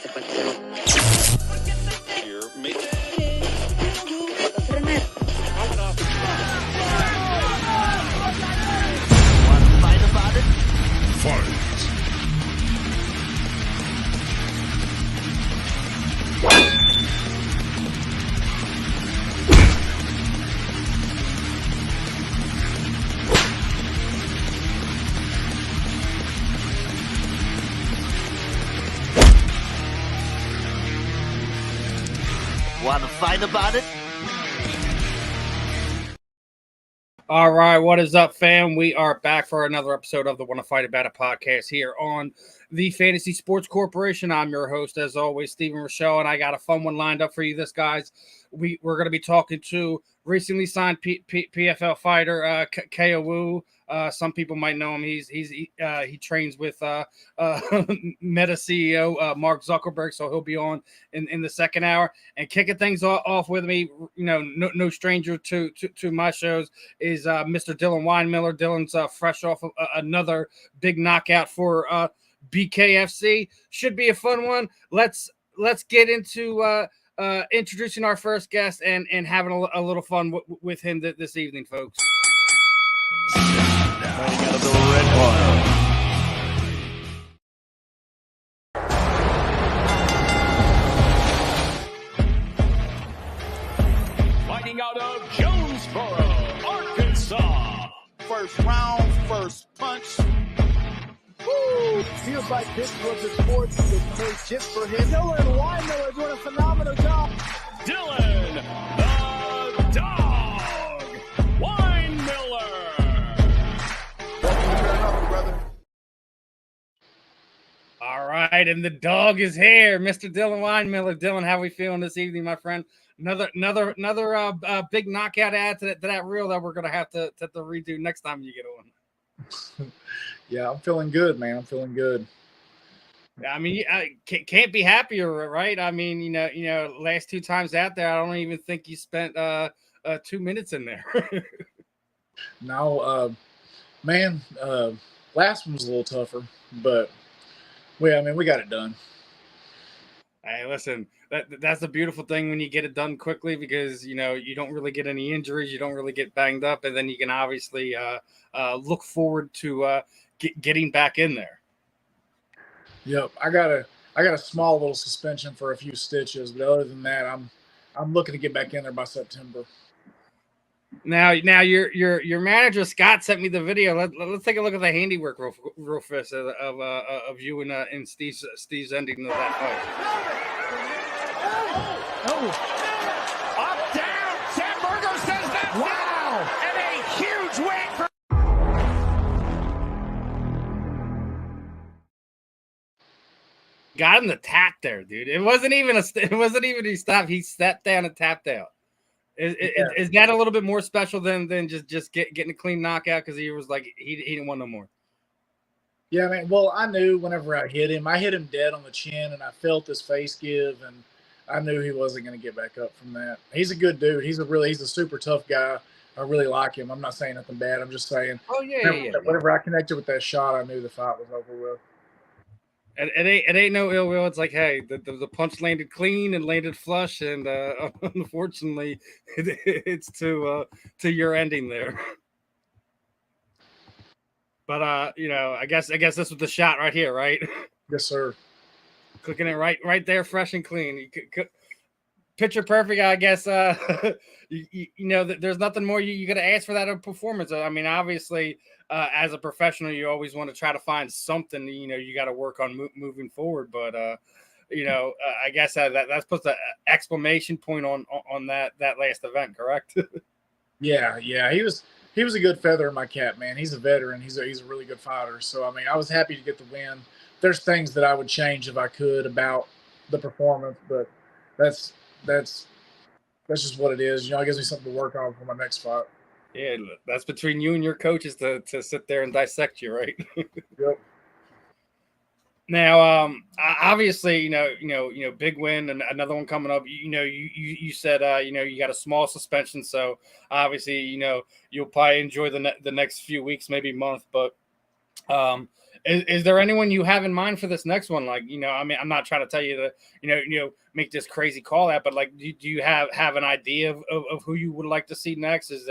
Want to fight about it? All right, what is up, fam? We are back for another episode of the Want to Fight About It podcast here on the Fantasy Sports Corporation. I'm your host, as always, Stephen Rochelle, and I got a fun one lined up for you. This, guys, we're going to be talking to recently signed PFL fighter Ko Wu. Some people might know him. He trains with Meta CEO Mark Zuckerberg, so he'll be on in the second hour. And kicking things off with me, no stranger to my shows is Mr. Dylan Weinmiller. Dylan's fresh off of another big knockout for BKFC. Should be a fun one. Let's get into introducing our first guest and having a little fun with him this evening, folks. Fighting out of the red corner. Fighting out of Jonesboro, Arkansas. First round, first punch. Woo! Feels like this was a sport that was made just for him. Dylan Weinmiller doing a phenomenal job. Dylan, the dog, Weinmiller. All right, and the dog is here, Mr. Dylan Weinmiller. Dylan, how are we feeling this evening, my friend? Another big knockout add to that reel that we're gonna have to redo next time you get on. Yeah, I'm feeling good, man. I'm feeling good. I mean, I can't be happier, right? I mean, last two times out there, I don't even think you spent 2 minutes in there. No, man, last one was a little tougher, but we got it done. Hey, listen, that's a beautiful thing when you get it done quickly because, you don't really get any injuries. You don't really get banged up. And then you can obviously look forward to getting back in there. Yep. I got a small little suspension for a few stitches, but other than that, I'm looking to get back in there by September. Now your manager Scott sent me the video. Let's take a look at the handiwork real fast of you and Steve's ending of that fight. Up, down. Sam Burgos says that's wow. And a huge win for. Got him the tap there, dude. It wasn't even he stopped. He stepped down and tapped out. Is that a little bit more special than just getting a clean knockout because he was like he didn't want no more? Yeah, man. Well, I knew whenever I hit him dead on the chin, and I felt his face give, and I knew he wasn't going to get back up from that. He's a good dude. He's a super tough guy. I really like him. I'm not saying nothing bad. I'm just saying. Oh yeah. Whenever I connected with that shot, I knew the fight was over with. It ain't no ill will. It's like, hey, the punch landed clean and landed flush, and unfortunately, it's to your ending there. But I guess this was the shot right here, right? Yes, sir. Clicking it right there, fresh and clean. You could, picture perfect, I guess. There's nothing more you got to ask for that performance. I mean, obviously, as a professional, you always want to try to find something. You got to work on moving forward. But I guess that puts an exclamation point on that last event. Correct? Yeah. He was a good feather in my cap, man. He's a veteran. He's a really good fighter. So I mean, I was happy to get the win. There's things that I would change if I could about the performance, but that's just what it is. It gives me something to work on for my next fight. Yeah, that's between you and your coaches to sit there and dissect you, right? Yep. Now, obviously, big win and another one coming up. You said, you got a small suspension, so obviously, you'll probably enjoy the next few weeks, maybe month. But Is there anyone you have in mind for this next one? Like, I mean, I'm not trying to tell you to, make this crazy call out, but like, do you have an idea of who you would like to see next? Is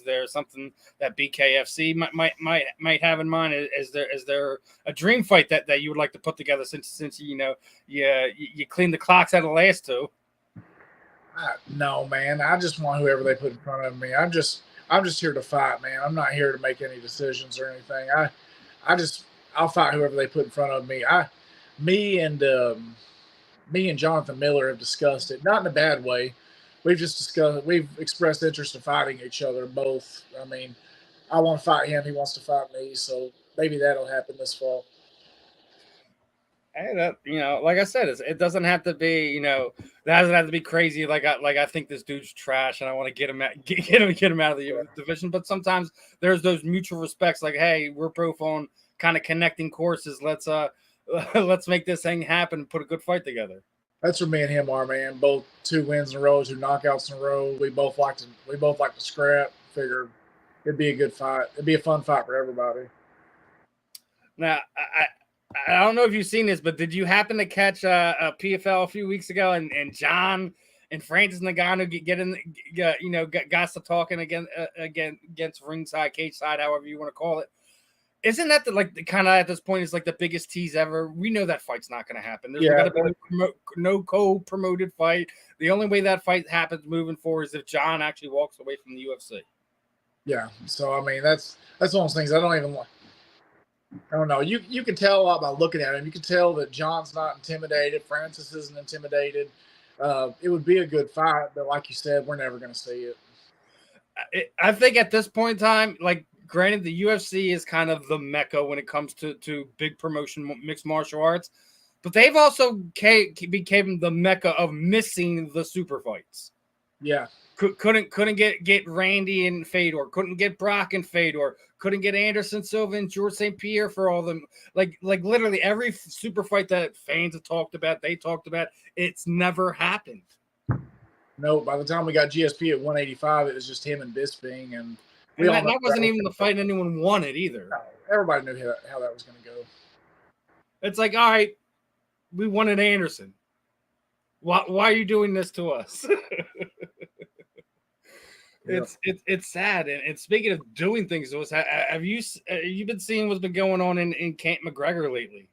there something that BKFC might have in mind? Is there a dream fight that you would like to put together since you cleaned the clocks out of the last two? No, man. I just want whoever they put in front of me. I'm just here to fight, man. I'm not here to make any decisions or anything. I'll fight whoever they put in front of me. Me and Jonathan Miller have discussed it, not in a bad way. We've expressed interest in fighting each other both. I mean, I want to fight him. He wants to fight me. So maybe that'll happen this fall. Hey, that like I said, it doesn't have to be, that doesn't have to be crazy. Like I think this dude's trash, and I want to get him out of the division. But sometimes there's those mutual respects. Like, hey, we're both on kind of connecting courses. Let's make this thing happen and put a good fight together. That's where me and him are, man. Both 2 wins in a row, 2 knockouts in a row. We both like to scrap. Figured it'd be a good fight. It'd be a fun fight for everybody. Now, I don't know if you've seen this, but did you happen to catch a PFL a few weeks ago and John and Francis Ngannou got to talking against ringside, cage side, however you want to call it? Isn't that kind of at this point is like the biggest tease ever? We know that fight's not going to happen. There's got to be no co-promoted fight. The only way that fight happens moving forward is if John actually walks away from the UFC. Yeah. So I mean, that's one of those things I don't know. You can tell a lot by looking at him. You can tell that John's not intimidated. Francis isn't intimidated. It would be a good fight, but like you said, we're never going to see it. I think at this point in time, like, granted, the UFC is kind of the mecca when it comes to big promotion mixed martial arts, but they've also became the mecca of missing the super fights. Yeah. Couldn't get Randy and Fedor, couldn't get Brock and Fedor, couldn't get Anderson Silva and George St. Pierre for all them. Like literally every super fight that fans have talked about, it's never happened. No, by the time we got GSP at 185, it was just him and Bisping, and that wasn't even the fight anyone wanted either. No, everybody knew how that was going to go. It's like, all right, we wanted Anderson. Why are you doing this to us? It's sad. And speaking of doing things to us, have you been seeing what's been going on in Camp McGregor lately?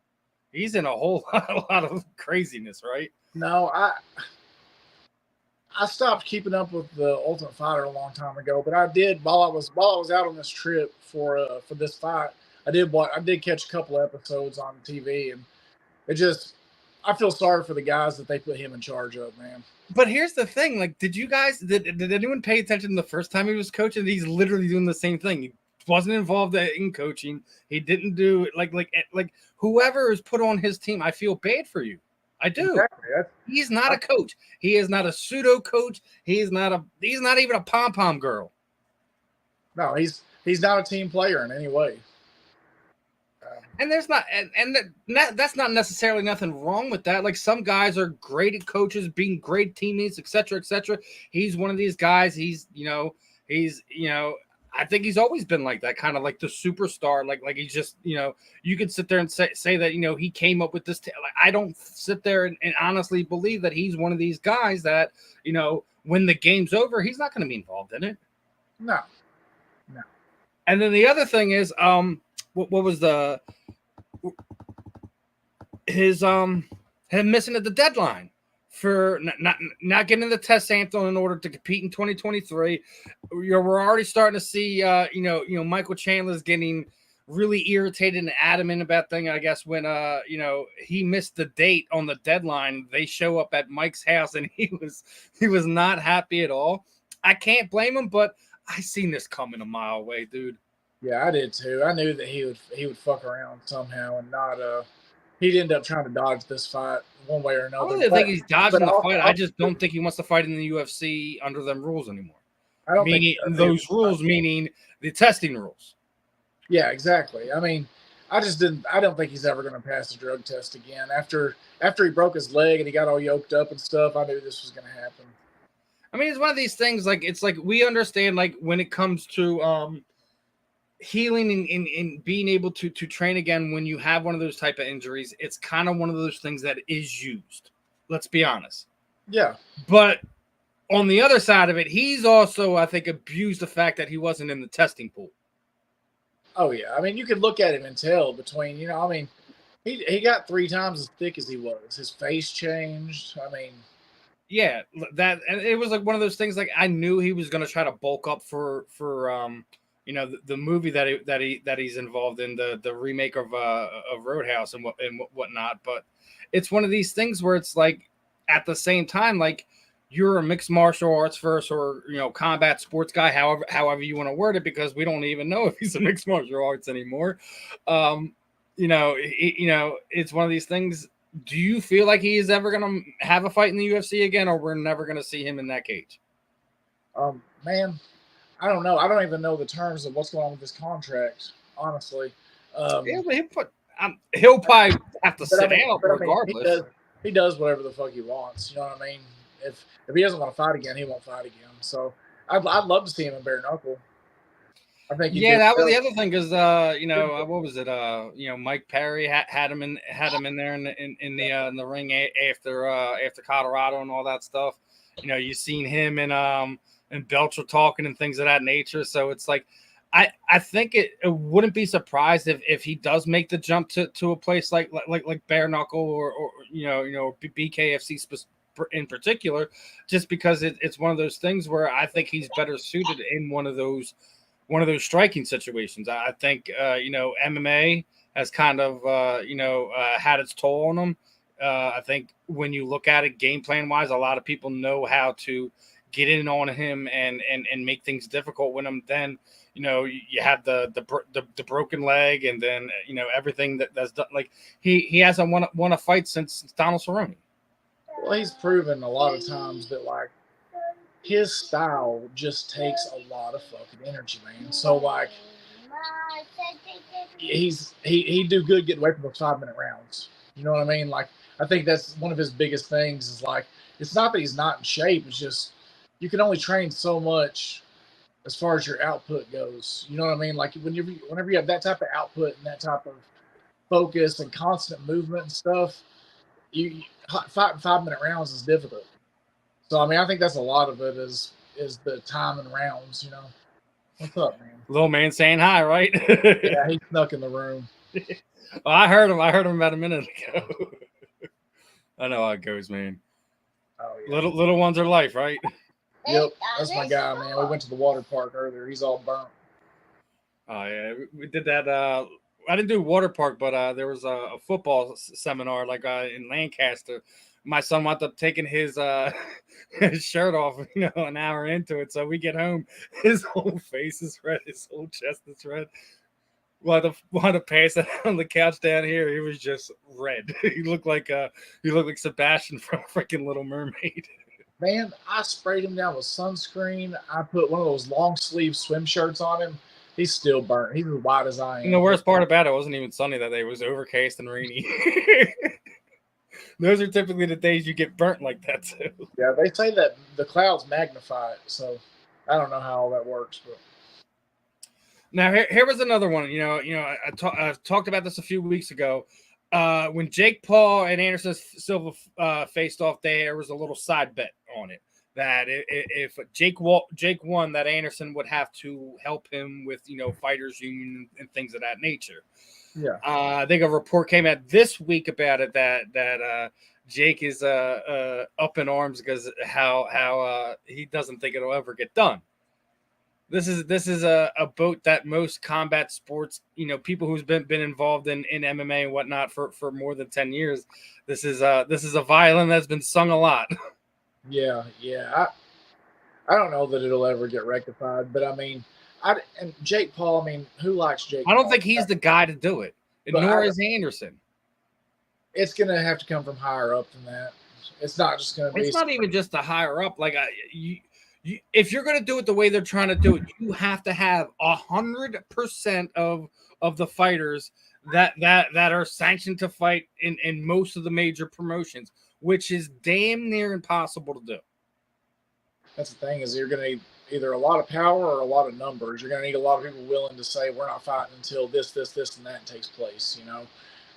He's in a whole lot of craziness, right? No, I stopped keeping up with the Ultimate Fighter a long time ago, but I did while I was out on this trip for this fight. I did catch a couple episodes on TV, and I feel sorry for the guys that they put him in charge of, man. But here's the thing: like, did anyone pay attention the first time he was coaching? He's literally doing the same thing. He wasn't involved in coaching. He didn't do like whoever is put on his team. I feel bad for you. I do. Exactly. He's not a coach. He is not a pseudo coach. He's not even a pom-pom girl. No, he's not a team player in any way. And there's not, and that's not necessarily nothing wrong with that. Like, some guys are great at coaches, being great teammates, et cetera, et cetera. He's one of these guys. I think he's always been like that, kind of like the superstar. Like he's just, you could sit there and say that, he came up with this. I don't sit there and honestly believe that he's one of these guys that, when the game's over, he's not going to be involved in it. No. And then the other thing is, what was him missing at the deadline for not getting the test sample in order to compete in 2023. We're already starting to see, Michael Chandler's getting really irritated and adamant about thing. I guess when, he missed the date on the deadline, they show up at Mike's house and he was not happy at all. I can't blame him, but I seen this coming a mile away, dude. Yeah, I did too. I knew that he would fuck around somehow and not he'd end up trying to dodge this fight one way or another. I don't think he's dodging the fight. I just don't think he wants to fight in the UFC under them rules anymore. I don't meaning think those rules, meaning the testing rules. Yeah, exactly. I mean, I don't think he's ever going to pass the drug test again. After he broke his leg and he got all yoked up and stuff, I knew this was going to happen. I mean, it's one of these things, like, it's like we understand, like, when it comes to healing and being able to train again when you have one of those type of injuries, it's kind of one of those things that is used. Let's be honest. Yeah. But on the other side of it, he's also, I think, abused the fact that he wasn't in the testing pool. Oh, yeah. I mean, you could look at him and tell between, you know, I mean, he got 3 times as thick as he was. His face changed. I mean, yeah, that, and it was like one of those things. Like I knew he was going to try to bulk up for you know, the movie that he's involved in, the remake of Roadhouse and whatnot. But it's one of these things where it's like at the same time, like you're a mixed martial arts first, or you know, combat sports guy, however you want to word it, because we don't even know if he's a mixed martial arts anymore. You know, it's one of these things. Do you feel like he is ever going to have a fight in the UFC again, or we're never going to see him in that cage? Man, I don't know. I don't even know the terms of what's going on with this contract, honestly. He'll probably have to sit out I mean, regardless. he does whatever the fuck he wants. You know what I mean? If he doesn't want to fight again, he won't fight again. So I'd love to see him in bare knuckle. I think that was the other thing, because you know, what was it? You know, Mike Perry had him in there in the ring after Colorado and all that stuff. You know, you've seen him and Belcher talking and things of that nature. So it's like I think it wouldn't be surprised if he does make the jump to a place like bare knuckle or you know BKFC in particular, just because it's one of those things where I think he's better suited in one of those striking situations. I think, you know, MMA has kind of, had its toll on him. I think when you look at it game plan wise, a lot of people know how to get in on him and make things difficult with him. Then, you know, you have the broken leg, and then, you know, everything that's done. Like he hasn't won a fight since Donald Cerrone. Well, he's proven a lot of times that, like, his style just takes a lot of fucking energy, man. So, like, he do good getting away from those 5-minute rounds. You know what I mean? Like, I think that's one of his biggest things is, like, it's not that he's not in shape. It's just you can only train so much as far as your output goes. You know what I mean? Like, whenever you have that type of output and that type of focus and constant movement and stuff, fighting 5-minute rounds is difficult. So, I mean, I think that's a lot of it is the time and rounds, you know. What's up, man? Little man saying hi, right? Yeah, he snuck in the room. Well, I heard him about a minute ago. I know how it goes, man. Oh, yeah. Little ones are life, right? Yep, that's my guy, man. We went to the water park earlier. He's all burnt. Oh, yeah. We did that. I didn't do water park, but there was a football seminar like in Lancaster. My son wound up taking his shirt off, you know, an hour into it. So we get home, his whole face is red, his whole chest is red. Want to pass it on the couch down here. He was just red. He looked like Sebastian from freaking Little Mermaid. Man, I sprayed him down with sunscreen. I put one of those long sleeve swim shirts on him. He's still burnt. He's as white as I am. And the worst part about it wasn't even sunny that day. It was overcast and rainy. Those are typically the days you get burnt like that too. Yeah, they say that the clouds magnify it, so I don't know how all that works. But now here was another one. I've talked about this a few weeks ago. When Jake Paul and Anderson Silva faced off, there was a little side bet on it that if Jake won, that Anderson would have to help him with, you know, fighters union and things of that nature. Yeah, I think a report came out this week about it that Jake is up in arms because how he doesn't think it'll ever get done. This is a boat that most combat sports, you know, people who's been involved in MMA and whatnot for more than 10 years. This is a violin that's been sung a lot. Yeah. I don't know that it'll ever get rectified, but I mean, and Jake Paul. I mean, who likes Jake? I don't Paul? think he's the guy to do it, nor is Anderson. It's gonna have to come from higher up than that. It's not just gonna be. It's not even just the higher up. Like if you're going to do it the way they're trying to do it, you have to have 100% of the fighters that are sanctioned to fight in most of the major promotions, which is damn near impossible to do. That's the thing, is you're going to need either a lot of power or a lot of numbers. You're going to need a lot of people willing to say we're not fighting until this, and that takes place.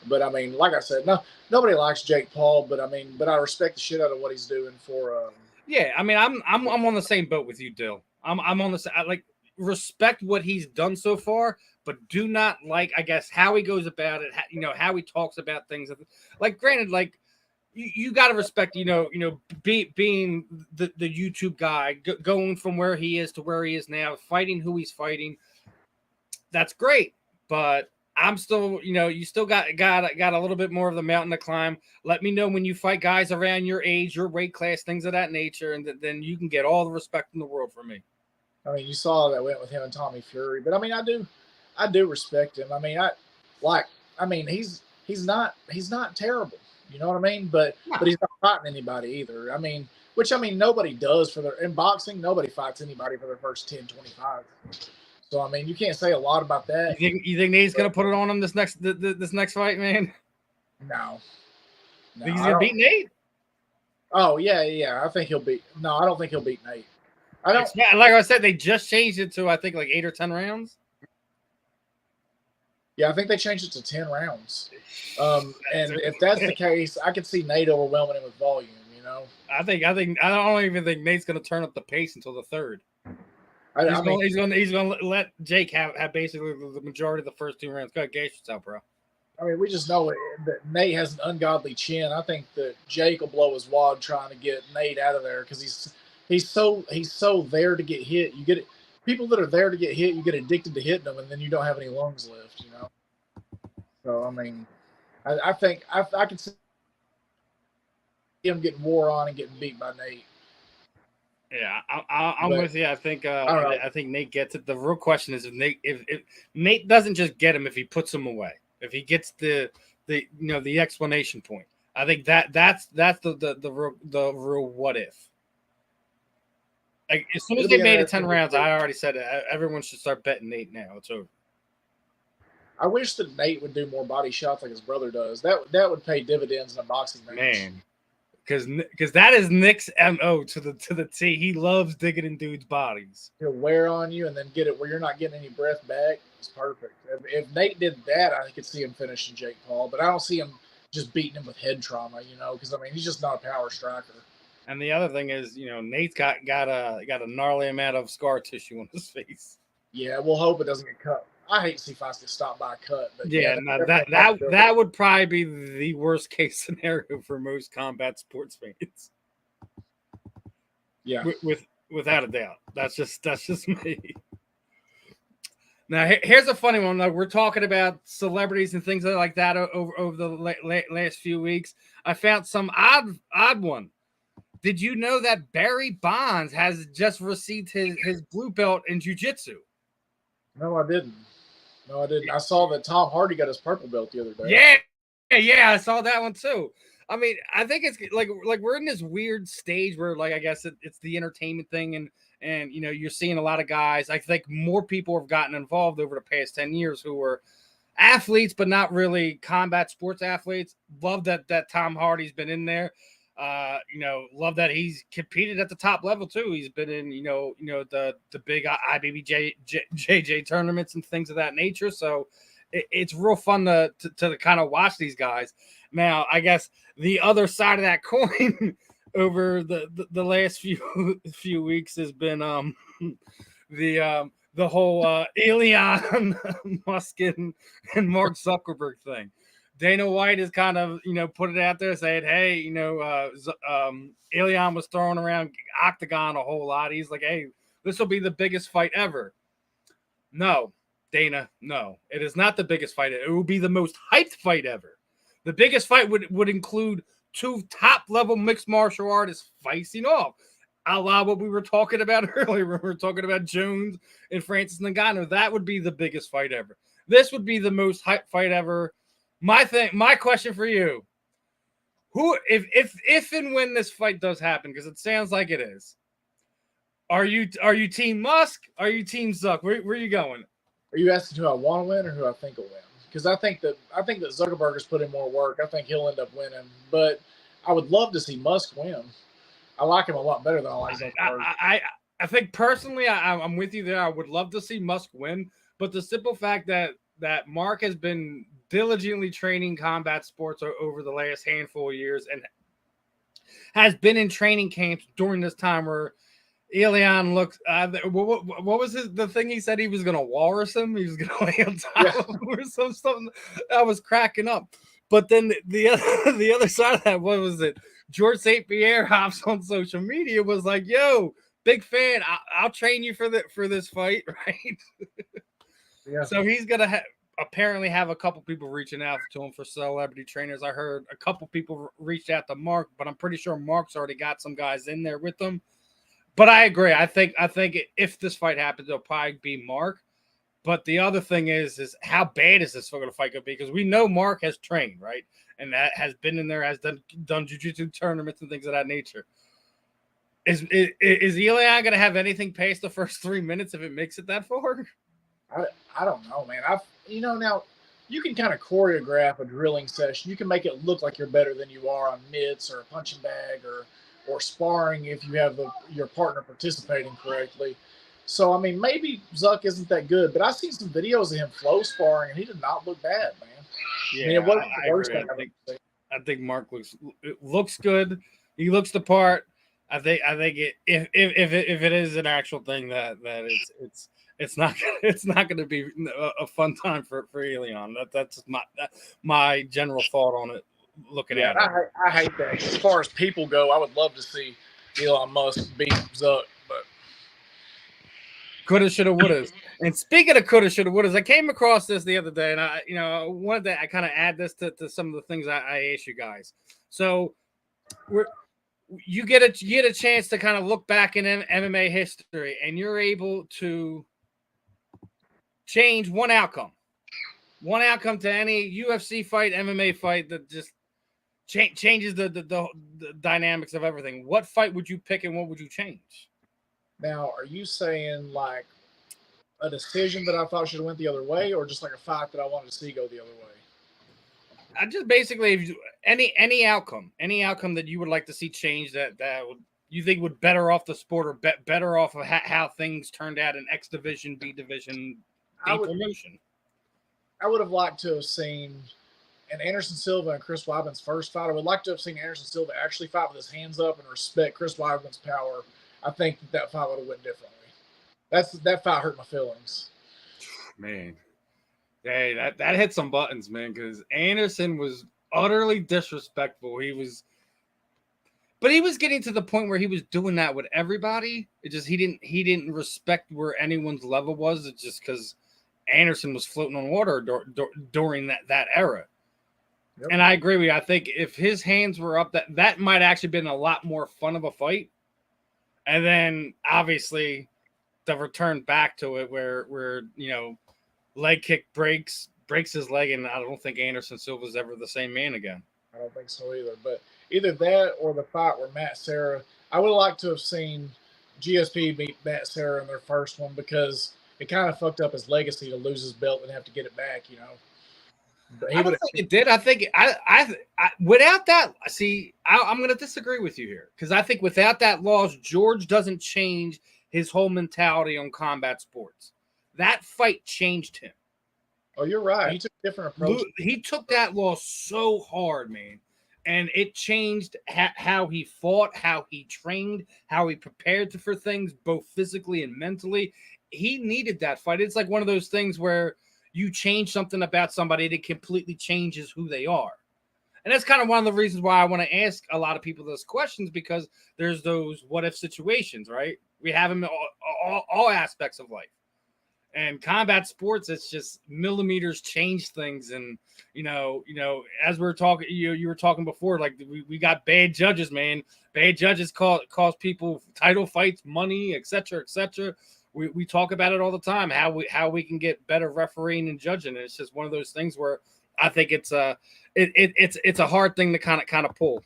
But I mean, like I said, nobody likes Jake Paul, but I respect the shit out of what he's doing for. Yeah, I mean, I'm on the same boat with you, Dill. I'm on the like respect what he's done so far, but do not like, I guess, how he goes about it. How he talks about things. Like, granted, like. You got to respect, being the YouTube guy, going from where he is to where he is now, fighting who he's fighting. That's great, but I'm still, you still got a little bit more of the mountain to climb. Let me know when you fight guys around your age, your weight class, things of that nature, and then you can get all the respect in the world from me. I mean, you saw that went with him and Tommy Fury, but I mean, I do respect him. I mean, he's not terrible. You know what I mean? But he's not fighting anybody either. Nobody does in boxing, nobody fights anybody for their first 10, 25. So, I mean, you can't say a lot about that. You think Nate's going to put it on him this next fight, man? No. Think he's going to beat Nate? Oh, yeah. I think he'll beat – no, I don't think he'll beat Nate. Like I said, they just changed it to, I think, like 8 or 10 rounds. Yeah, I think they changed it to 10 rounds. And if that's the case, I could see Nate overwhelming him with volume, I don't even think Nate's going to turn up the pace until the third. He's going to let Jake have basically the majority of the first 2 rounds. Go ahead, gauge yourself, bro. I mean, we just know that Nate has an ungodly chin. I think that Jake will blow his wad trying to get Nate out of there because he's so there to get hit. You get it. People that are there to get hit, you get addicted to hitting them, and then you don't have any lungs left, So, I mean, I think I could see him getting wore on and getting beat by Nate. Yeah, I'm with you. I think Nate gets it. The real question is if Nate doesn't just get him, if he puts him away, if he gets the explanation point. I think that's the real what if. Like, as soon as they made it 10 rounds, I already said it. Everyone should start betting Nate now. It's over. I wish that Nate would do more body shots like his brother does. That would pay dividends in a boxing match. Man, because that is Nick's MO to the T. He loves digging in dudes' bodies. He'll wear on you and then get it where you're not getting any breath back. It's perfect. If Nate did that, I could see him finishing Jake Paul. But I don't see him just beating him with head trauma, because, he's just not a power striker. And the other thing is, Nate's got a gnarly amount of scar tissue on his face. Yeah, we'll hope it doesn't get cut. I hate to see fights get stopped by a cut. But that would probably be the worst case scenario for most combat sports fans. Yeah, without a doubt. That's just me. Now, here's a funny one. Like, we're talking about celebrities and things like that over the last few weeks. I found some odd one. Did you know that Barry Bonds has just received his blue belt in jiu-jitsu? No, I didn't. I saw that Tom Hardy got his purple belt the other day. Yeah, I saw that one too. I mean, I think it's like we're in this weird stage where, like, I guess it's the entertainment thing, and you're seeing a lot of guys. I think more people have gotten involved over the past 10 years who were athletes, but not really combat sports athletes. Love that Tom Hardy's been in there. Love that he's competed at the top level too. He's been in, the big IBBJJ tournaments and things of that nature. So it's real fun to kind of watch these guys. Now, I guess the other side of that coin over the last few weeks has been the whole Elon Musk and Mark Zuckerberg thing. Dana White has kind of, put it out there saying, hey, Elon was throwing around Octagon a whole lot. He's like, hey, this will be the biggest fight ever. No, Dana, no. It is not the biggest fight. It will be the most hyped fight ever. The biggest fight would include 2 top-level mixed martial artists facing off. A la what we were talking about earlier. We were talking about Jones and Francis Ngannou. That would be the biggest fight ever. This would be the most hyped fight ever. My question for you: who, if and when this fight does happen, because it sounds like it is, are you Team Musk? Are you Team Zuck? Where are you going? Are you asking who I want to win or who I think will win? Because I think that Zuckerberg has put in more work. I think he'll end up winning, but I would love to see Musk win. I like him a lot better than I like Zuckerberg. I think personally, I'm with you there. I would love to see Musk win, but the simple fact that Mark has been diligently training combat sports over the last handful of years and has been in training camps during this time where Elian looks. What was the thing he said he was going to walrus him? He was going to lay on top of him or something. I was cracking up. But then the other side of that, what was it? George St. Pierre hops on social media, was like, "Yo, big fan. I'll train you for this fight, right?" Yeah. So he's gonna apparently have a couple people reaching out to him for celebrity trainers. I heard a couple people reached out to Mark, but I'm pretty sure Mark's already got some guys in there with him. But I agree. I think if this fight happens, it'll probably be Mark. But the other thing is how bad is this going to fight going to be? Because we know Mark has trained, right? And that has been in there, has done jiu-jitsu tournaments and things of that nature. Is Elian going to have anything past the first 3 minutes if it makes it that far? I don't know, man. Now you can kind of choreograph a drilling session. You can make it look like you're better than you are on mitts or a punching bag or sparring if you have your partner participating correctly. So, I mean, maybe Zuck isn't that good, but I've seen some videos of him flow sparring, and he did not look bad, man. Yeah, I mean, it wasn't the worst agree. thing I've ever seen. I think Mark looks good. He looks the part. I think if it is an actual thing that it's not going to be a fun time for Elian. That's my general thought on it. Looking at it, I hate that. As far as people go, I would love to see Elon Musk beat Zuck, but coulda, shoulda, wouldas. And speaking of coulda, shoulda, wouldas, I came across this the other day, and I wanted to kind of add this to some of the things I asked you guys. So you get a chance to kind of look back in MMA history, and you're able to change one outcome to any UFC fight, MMA fight that just changes the dynamics of everything. What fight would you pick and what would you change? Now, are you saying like a decision that I thought should have went the other way, or just like a fight that I wanted to see go the other way? I just basically any outcome that you would like to see change that would you think would better off the sport or better off of how things turned out in X division, B division, promotion. I would have liked to have seen in Anderson Silva and Chris Weidman's first fight. I would like to have seen Anderson Silva actually fight with his hands up and respect Chris Weidman's power. I think that fight would have went differently. That fight hurt my feelings. Man, hey, that hit some buttons, man, because Anderson was utterly disrespectful. But he was getting to the point where he was doing that with everybody. It just he didn't respect where anyone's level was. It's just because Anderson was floating on water during that era. Yep. And I agree with you. I think if his hands were up, that might actually been a lot more fun of a fight. And then obviously the return back to it where leg kick breaks his leg, and I don't think Anderson Silva's ever the same man again. I don't think so either. But either that or the fight where Matt Serra, I would have liked to have seen GSP beat Matt Serra in their first one, because it kind of fucked up his legacy to lose his belt and have to get it back, But I don't think it did. I think I without that, I'm going to disagree with you here, because I think without that loss, George doesn't change his whole mentality on combat sports. That fight changed him. Oh, you're right. He took a different approach. He took that loss so hard, man. And it changed how he fought, how he trained, how he prepared for things, both physically and mentally. He needed that fight. It's like one of those things where you change something about somebody that completely changes who they are. And that's kind of one of the reasons why I want to ask a lot of people those questions, because there's those what-if situations, right? We have them in all aspects of life. And combat sports, it's just millimeters change things. And, as we were talking, you were talking before, like we got bad judges, man. Bad judges cost people title fights, money, et cetera, et cetera. We talk about it all the time, how we can get better refereeing and judging. And it's just one of those things where I think it's a hard thing to kind of pull.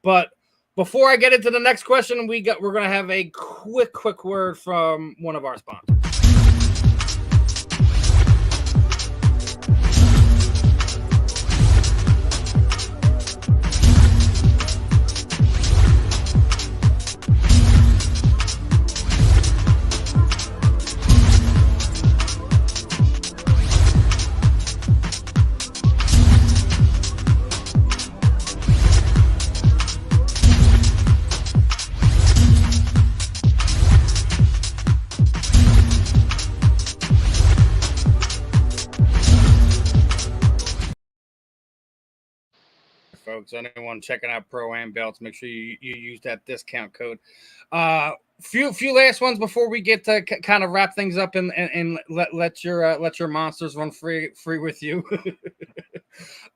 But before I get into the next question, we're going to have a quick word from one of our sponsors. folks. Anyone checking out Pro-Am belts, make sure you use that discount code. Few last ones before we get to kind of wrap things up and let your monsters run free with you.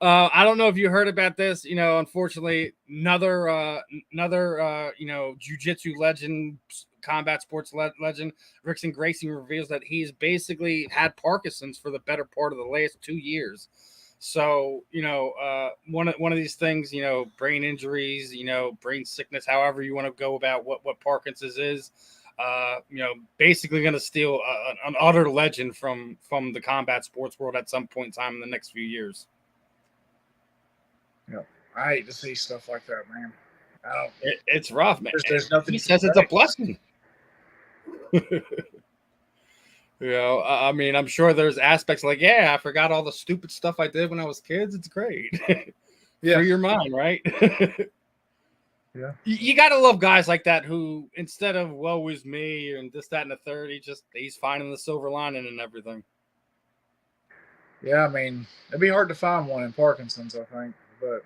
I don't know if you heard about this. Unfortunately, another jiu-jitsu legend, combat sports legend, Rickson Gracie reveals that he's basically had Parkinson's for the better part of the last 2 years. So, one of these things, brain injuries, brain sickness, however you want to go about what Parkinson's is, basically going to steal an utter legend from the combat sports world at some point in time in the next few years. Yeah, I hate to see stuff like that, man. It's rough, man. There's nothing. He says it's a blessing. I mean, I'm sure there's aspects like, yeah, I forgot all the stupid stuff I did when I was kids. It's great. For your mind, right? Yeah. You got to love guys like that who, instead of woe is me and this, that, and the third, he's finding the silver lining and everything. Yeah, I mean, it'd be hard to find one in Parkinson's, I think. But,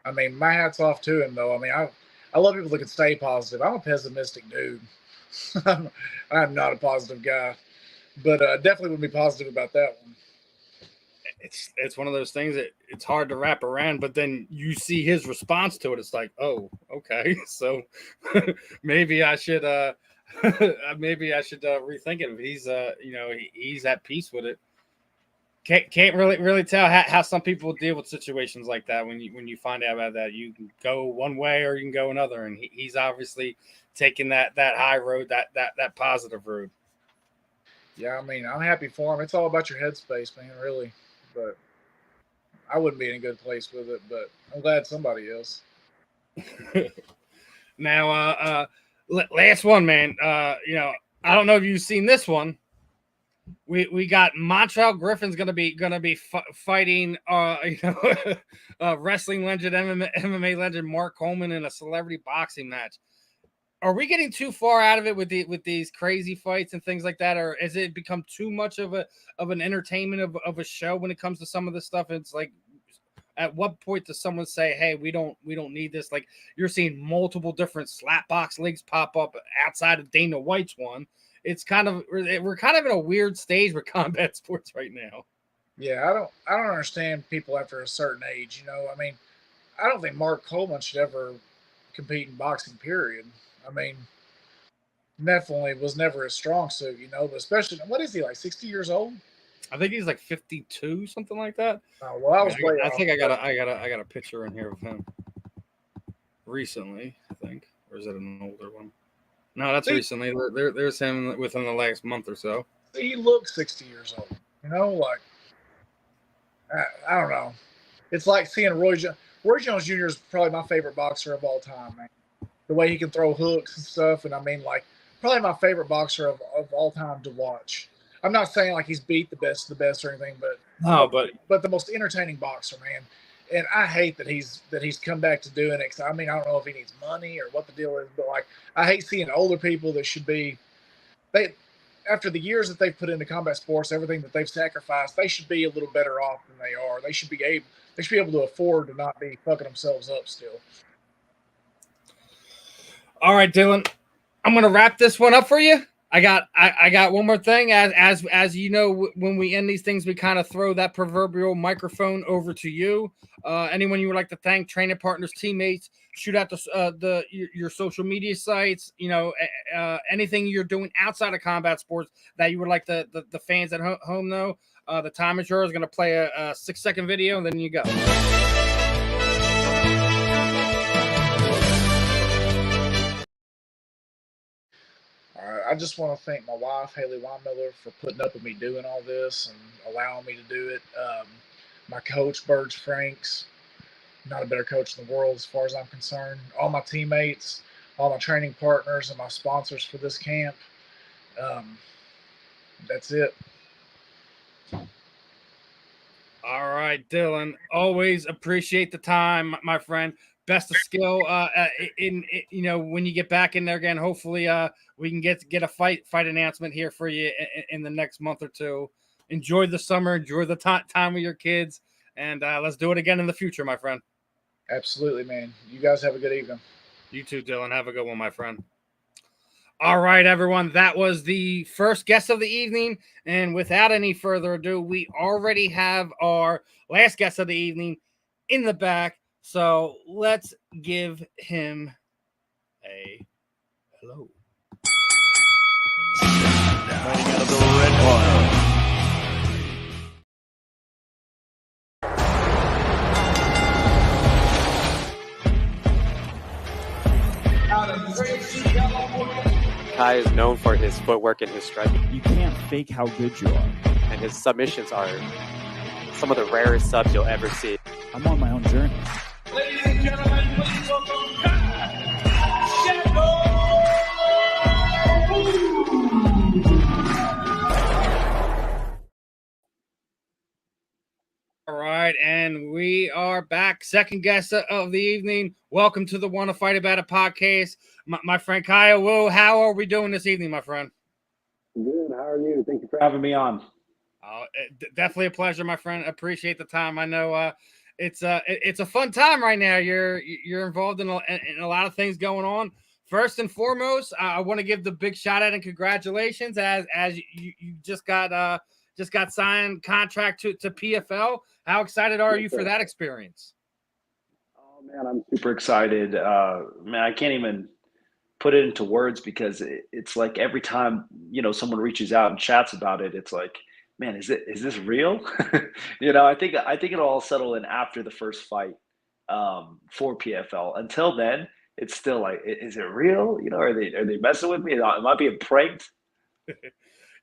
I mean, my hat's off to him, though. I mean, I love people that can stay positive. I'm a pessimistic dude. I'm not a positive guy. But definitely would be positive about that one. It's one of those things that it's hard to wrap around, but then you see his response to it. It's like, oh, okay, so maybe I should rethink it. He's at peace with it. Can't really tell how some people deal with situations like that. When you find out about that, you can go one way or you can go another, and he's obviously taking that high road, that positive road. Yeah, I mean, I'm happy for him. It's all about your headspace, man, really. But I wouldn't be in a good place with it, but I'm glad somebody is. Now, last one, man. I don't know if you've seen this one. We got Montreal Griffin's gonna be fighting wrestling legend, MMA legend Mark Coleman in a celebrity boxing match. Are we getting too far out of it with these crazy fights and things like that, or has it become too much of an entertainment of a show when it comes to some of this stuff? It's like, at what point does someone say, "Hey, we don't need this"? Like, you're seeing multiple different slapbox leagues pop up outside of Dana White's one. It's we're kind of in a weird stage with combat sports right now. Yeah, I don't understand people after a certain age. I mean, I don't think Mark Coleman should ever compete in boxing, period. I mean, definitely was never a strong suit, but especially, what is he, like 60 years old? I think he's like 52, something like that. Oh, well, I think I got a picture in here of him recently, I think. Or is it an older one? No, that's recently. There's him within the last month or so. He looks 60 years old. Like, I don't know. It's like seeing Roy Jones Jr. is probably my favorite boxer of all time, man. The way he can throw hooks and stuff. And I mean, like, probably my favorite boxer of all time to watch. I'm not saying like he's beat the best of the best or anything, but the most entertaining boxer, man. And I hate that he's come back to doing it. I mean, I don't know if he needs money or what the deal is, but like, I hate seeing older people that should be, after the years that they've put into combat sports, everything that they've sacrificed, they should be a little better off than they are. They should be able to afford to not be fucking themselves up still. All right, Dylan, I'm going to wrap this one up for you. I got one more thing. As you know, when we end these things, we kind of throw that proverbial microphone over to you. Anyone you would like to thank, training partners, teammates, shoot out your social media sites, anything you're doing outside of combat sports that you would like the fans at home know. The time is yours. Going to play a 6-second video, and then you go. I just want to thank my wife, Haley Weinmiller, for putting up with me doing all this and allowing me to do it. My coach, Burge Franks, not a better coach in the world as far as I'm concerned. All my teammates, all my training partners, and my sponsors for this camp. That's it. All right, Dylan. Always appreciate the time, my friend. Best of skill when you get back in there again. Hopefully we can get a fight announcement here for you in the next month or two. Enjoy the summer, enjoy the time with your kids, and let's do it again in the future, my friend. Absolutely, man. You guys have a good evening. You too, Dylan. Have a good one, my friend. All right, everyone. That was the first guest of the evening. And without any further ado, we already have our last guest of the evening in the back. So let's give him a hello. Fighting out of the red corner. Kai is known for his footwork and his striking, You can't fake how good you are. and his submissions are some of the rarest subs you'll ever see. I'm on my own journey. Ladies and gentlemen, please welcome Kai All right, and we are back. Second guest of the evening. Welcome to the Wanna Fight About It podcast. My friend Kyle Wu, how are we doing this evening, my friend? Good. How are you? Thank you for having me on. Definitely a pleasure, my friend. Appreciate the time. I know it's a fun time right now. You're involved in a lot of things going on. First and foremost, I want to give the big shout out and congratulations as you just got signed contract to PFL. How excited are you for that experience? Oh man, I'm super excited. Man, I can't even put it into words because it's like every time someone reaches out and chats about it, it's like, man, is this real? I think it'll all settle in after the first fight for PFL. Until then, it's still like, is it real? Are they messing with me? Am I being pranked?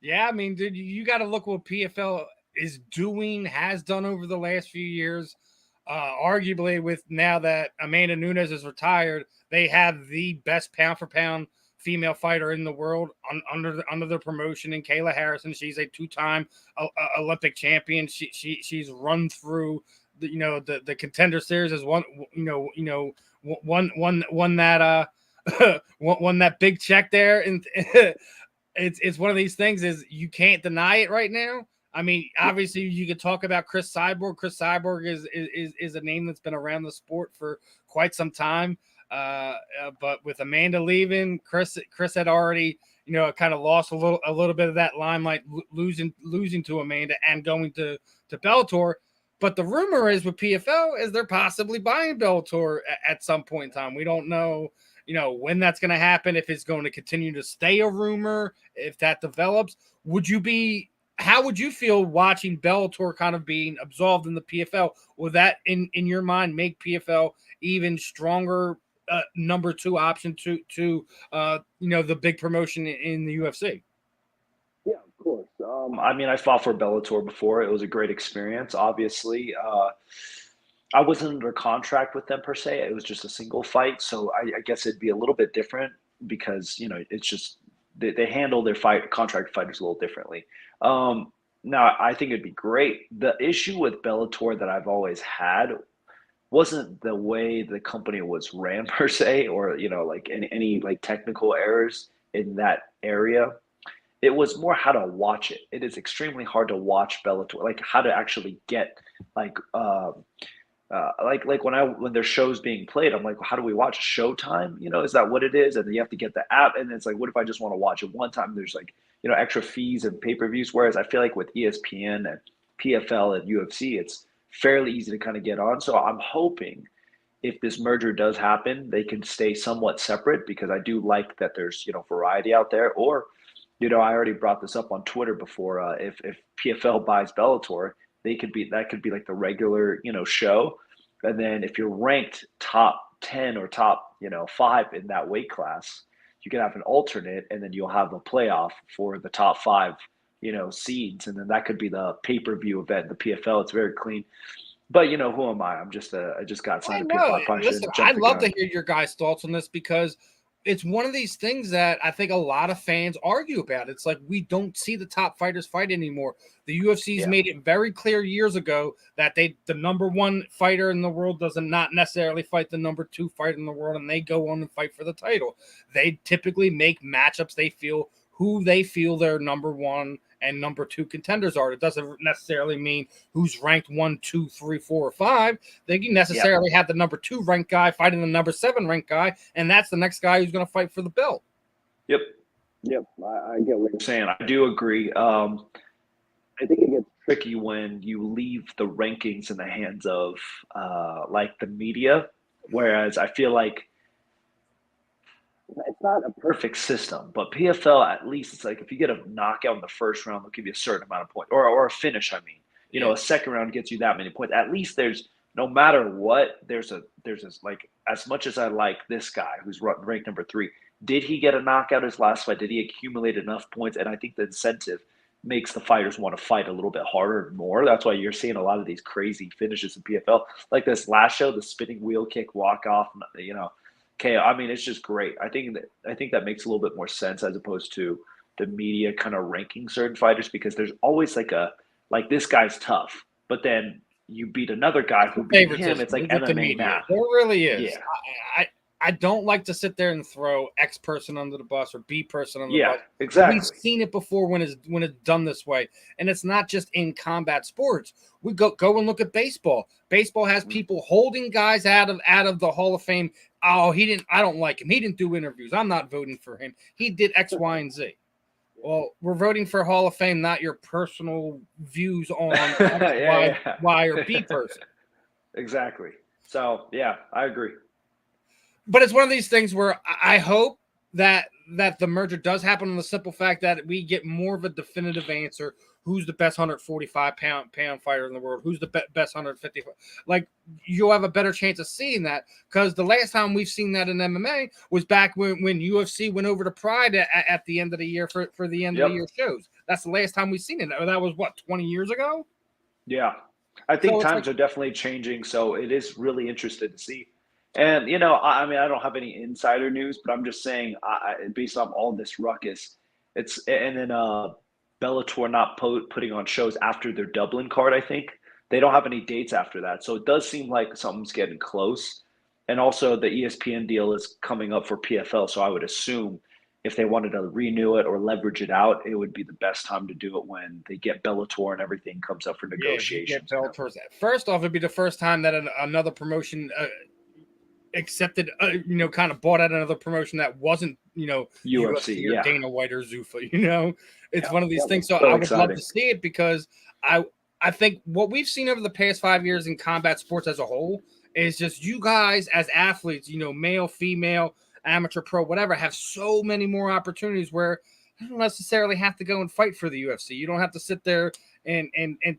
Yeah, I mean, dude, you got to look what PFL has done over the last few years. Arguably, with now that Amanda Nunes is retired, they have the best pound for pound female fighter in the world under the promotion in Kayla Harrison. She's a two-time Olympic champion. She's run through the contender series as won that won that big check there, and it's one of these things is you can't deny it right now. I mean, obviously you could talk about Chris Cyborg. Chris Cyborg is a name that's been around the sport for quite some time. But with Amanda leaving, Chris had already, kind of lost a little bit of that limelight, losing to Amanda and going to Bellator. But the rumor is with PFL is they're possibly buying Bellator at some point in time. We don't know, when that's going to happen, if it's going to continue to stay a rumor, if that develops. How would you feel watching Bellator kind of being absolved in the PFL? Will that, in your mind, make PFL even stronger number two option to the big promotion in the UFC? Yeah, of course. I fought for Bellator before. It was a great experience. Obviously, I wasn't under contract with them per se. It was just a single fight, so I guess it'd be a little bit different because it's just they handle their contract fighters a little differently. Now, I think it'd be great. The issue with Bellator that I've always had wasn't the way the company was ran per se, or like any like technical errors in that area. It was more how to watch it. It is extremely hard to watch Bellator, like how to actually get like when there's shows being played, I'm like, how do we watch Showtime? Is that what it is? And then you have to get the app, and it's like, what if I just want to watch it one time? There's like extra fees and pay-per-views. Whereas I feel like with ESPN and PFL and UFC, it's fairly easy to kind of get on. So I'm hoping if this merger does happen, they can stay somewhat separate, because I do like that there's variety out there. Or I already brought this up on Twitter before. If PFL buys Bellator, that could be like the regular show, and then if you're ranked top 10 or top 5 in that weight class, you can have an alternate, and then you'll have a playoff for the top 5 seeds, and then that could be the pay-per-view event. The PFL, it's very clean. But who am I? I just got signed to PFL. Listen, I'd love to hear your guys' thoughts on this, because it's one of these things that I think a lot of fans argue about. It's like we don't see the top fighters fight anymore. The UFC's made it very clear years ago that the number one fighter in the world does not necessarily fight the number 2 fighter in the world, and they go on and fight for the title. They typically make matchups who they feel their number 1 and number 2 contenders are. It doesn't necessarily mean who's ranked 1, 2, 3, 4, or 5. They can necessarily have the number 2 ranked guy fighting the number 7 ranked guy, and that's the next guy who's going to fight for the belt. Yep. I get what you're saying. I do agree. I think it gets tricky when you leave the rankings in the hands of like the media, whereas I feel like it's not a perfect system, but PFL, at least it's like if you get a knockout in the first round, they'll give you a certain amount of points, or a finish. I mean, you know, a second round gets you that many points. At least there's, no matter what, there's a like, as much as I like this guy who's ranked number 3, did he get a knockout his last fight? Did he accumulate enough points? And I think the incentive makes the fighters want to fight a little bit harder and more. That's why you're seeing a lot of these crazy finishes in PFL, like this last show, the spinning wheel kick walk off. You know, KO. I mean, it's just great. I think that makes a little bit more sense as opposed to the media kind of ranking certain fighters, because there's always like this guy's tough, but then you beat another guy who beat him. It's like MMA now. There really is. Yeah. I don't like to sit there and throw X person under the bus or B person under the bus. Exactly. We've seen it before when it's done this way, and it's not just in combat sports. We go and look at baseball. Baseball has people holding guys out of the Hall of Fame. Oh, I don't like him. He didn't do interviews. I'm not voting for him. He did X, Y, and Z. Well, we're voting for Hall of Fame, not your personal views on X, Y, or B person. Exactly. So, yeah, I agree. But it's one of these things where I hope that the merger does happen on the simple fact that we get more of a definitive answer. Who's the best 145-pound fighter in the world? Who's the best 150? Like, you'll have a better chance of seeing that, because the last time we've seen that in MMA was back when UFC went over to Pride at the end of the year for the end of the year shows. That's the last time we've seen it. That was, 20 years ago? Yeah. I think times are definitely changing, so it is really interesting to see. And, you know, I mean, I don't have any insider news, but I'm just saying, based on all this ruckus, and then Bellator not putting on shows after their Dublin card, I think. They don't have any dates after that. So it does seem like something's getting close. And also the ESPN deal is coming up for PFL. So I would assume if they wanted to renew it or leverage it out, it would be the best time to do it when they get Bellator and everything comes up for negotiations. Yeah, Bellator's first off, it'd be the first time that another promotion accepted, kind of bought out another promotion that wasn't, UFC or Dana White or Zuffa. It's one of these things. So I would love to see it, because I think what we've seen over the past 5 years in combat sports as a whole is just you guys as athletes, male, female, amateur, pro, whatever, have so many more opportunities where you don't necessarily have to go and fight for the UFC. You don't have to sit there and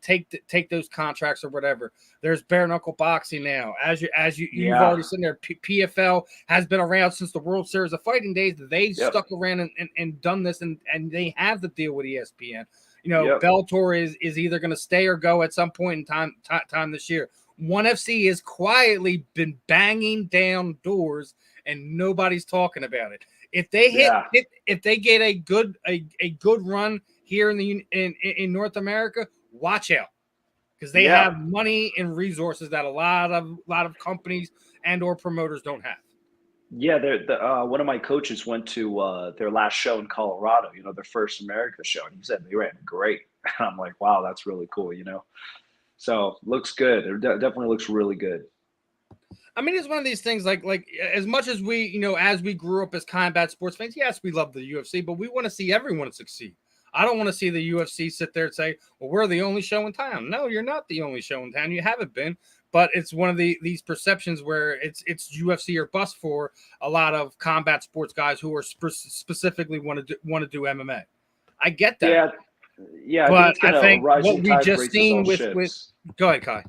take those contracts or whatever. There's bare knuckle boxing now. You've already seen there. PFL has been around since the World Series of Fighting days. They've stuck around and done this, and they have the deal with ESPN. Bellator is either going to stay or go at some point in time this year. ONE FC has quietly been banging down doors, and nobody's talking about it. If they if they get a good run here in North America, watch out, because they have money and resources that a lot of companies and or promoters don't have. Yeah, one of my coaches went to their last show in Colorado, their first America show, and he said they ran great. And I'm like, wow, that's really cool, So looks good. It definitely looks really good. I mean, it's one of these things like as much as we, as we grew up as combat sports fans, yes, we love the UFC, but we want to see everyone succeed. I don't want to see the UFC sit there and say, well, we're the only show in town. No, you're not the only show in town. You haven't been. But it's one of these perceptions where it's UFC or bust for a lot of combat sports guys who are specifically want to do MMA. I get that. Yeah. But I think what we just seen with go ahead, Kai.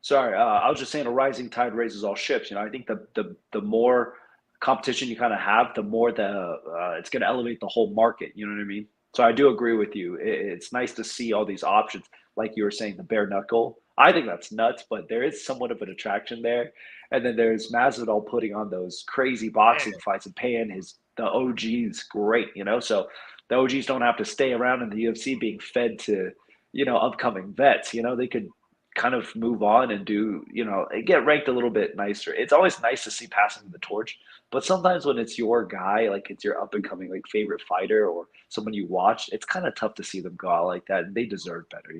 Sorry, I was just saying a rising tide raises all ships. I think the more competition you kind of have, the more it's going to elevate the whole market. You know what I mean? So I do agree with you. It's nice to see all these options, like you were saying, the bare knuckle. I think that's nuts, but there is somewhat of an attraction there. And then there's Masvidal putting on those crazy boxing fights and paying the OGs great, So the OGs don't have to stay around in the UFC being fed to, upcoming vets. They could kind of move on and do, get ranked a little bit nicer. It's always nice to see passing the torch, but sometimes when it's your guy, like it's your up and coming like favorite fighter or someone you watch, it's kind of tough to see them go out like that. And they deserve better.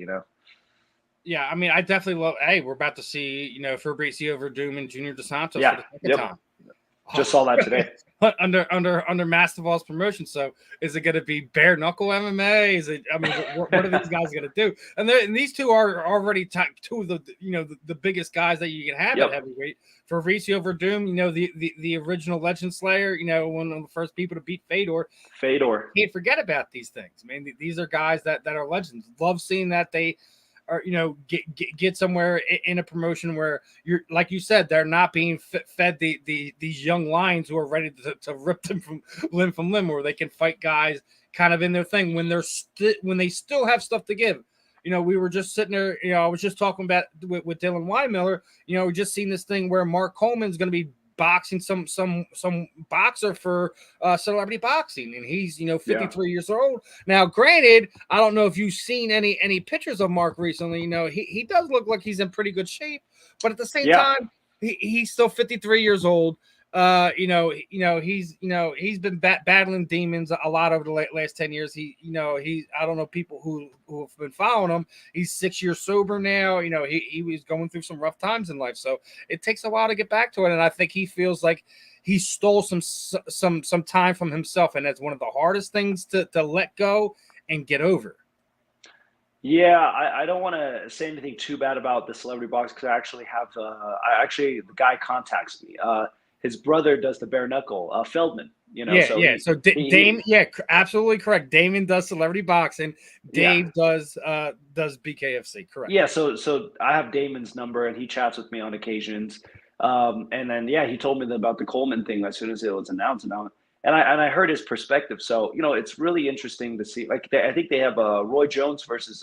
Yeah, I mean, I definitely love. Hey, we're about to see, Fabricio Verdum and Junior Dos Santos Yeah, for the second time. Just saw that today. under Mastival's promotion. So is it going to be bare knuckle MMA? Is it? I mean, what are these guys going to do? And these two are already two of the the biggest guys that you can have at heavyweight. Fabricio Verdum, the original Legend Slayer, one of the first people to beat Fedor. Can't forget about these things. I mean, these are guys that are legends. Love seeing that they or get somewhere in a promotion where you're, like you said, they're not being fed these young lions who are ready to rip them from limb, where they can fight guys kind of in their thing when they still have stuff to give. We were just sitting there. I was just talking about with Dylan Weinmiller. We just seen this thing where Mark Coleman's going to be boxing some boxer for Celebrity Boxing, and he's 53 years old now. Granted, I don't know if you've seen any pictures of Mark recently. He does look like he's in pretty good shape, but at the same time, he's still 53 years old. He's been battling demons a lot over the last 10 years. I don't know people who have been following him. He's 6 years sober now. He was going through some rough times in life, so it takes a while to get back to it. And I think he feels like he stole some time from himself, and that's one of the hardest things to let go and get over. Yeah, I don't want to say anything too bad about the Celebrity Box because I actually have the guy contacts me. His brother does the bare knuckle, Feldman. So Damon, absolutely correct. Damon does Celebrity Boxing. Dave does BKFC, correct? Yeah. So I have Damon's number, and he chats with me on occasions. And then he told me about the Coleman thing as soon as it was announced, and I heard his perspective. So it's really interesting to see. Like I think they have Roy Jones versus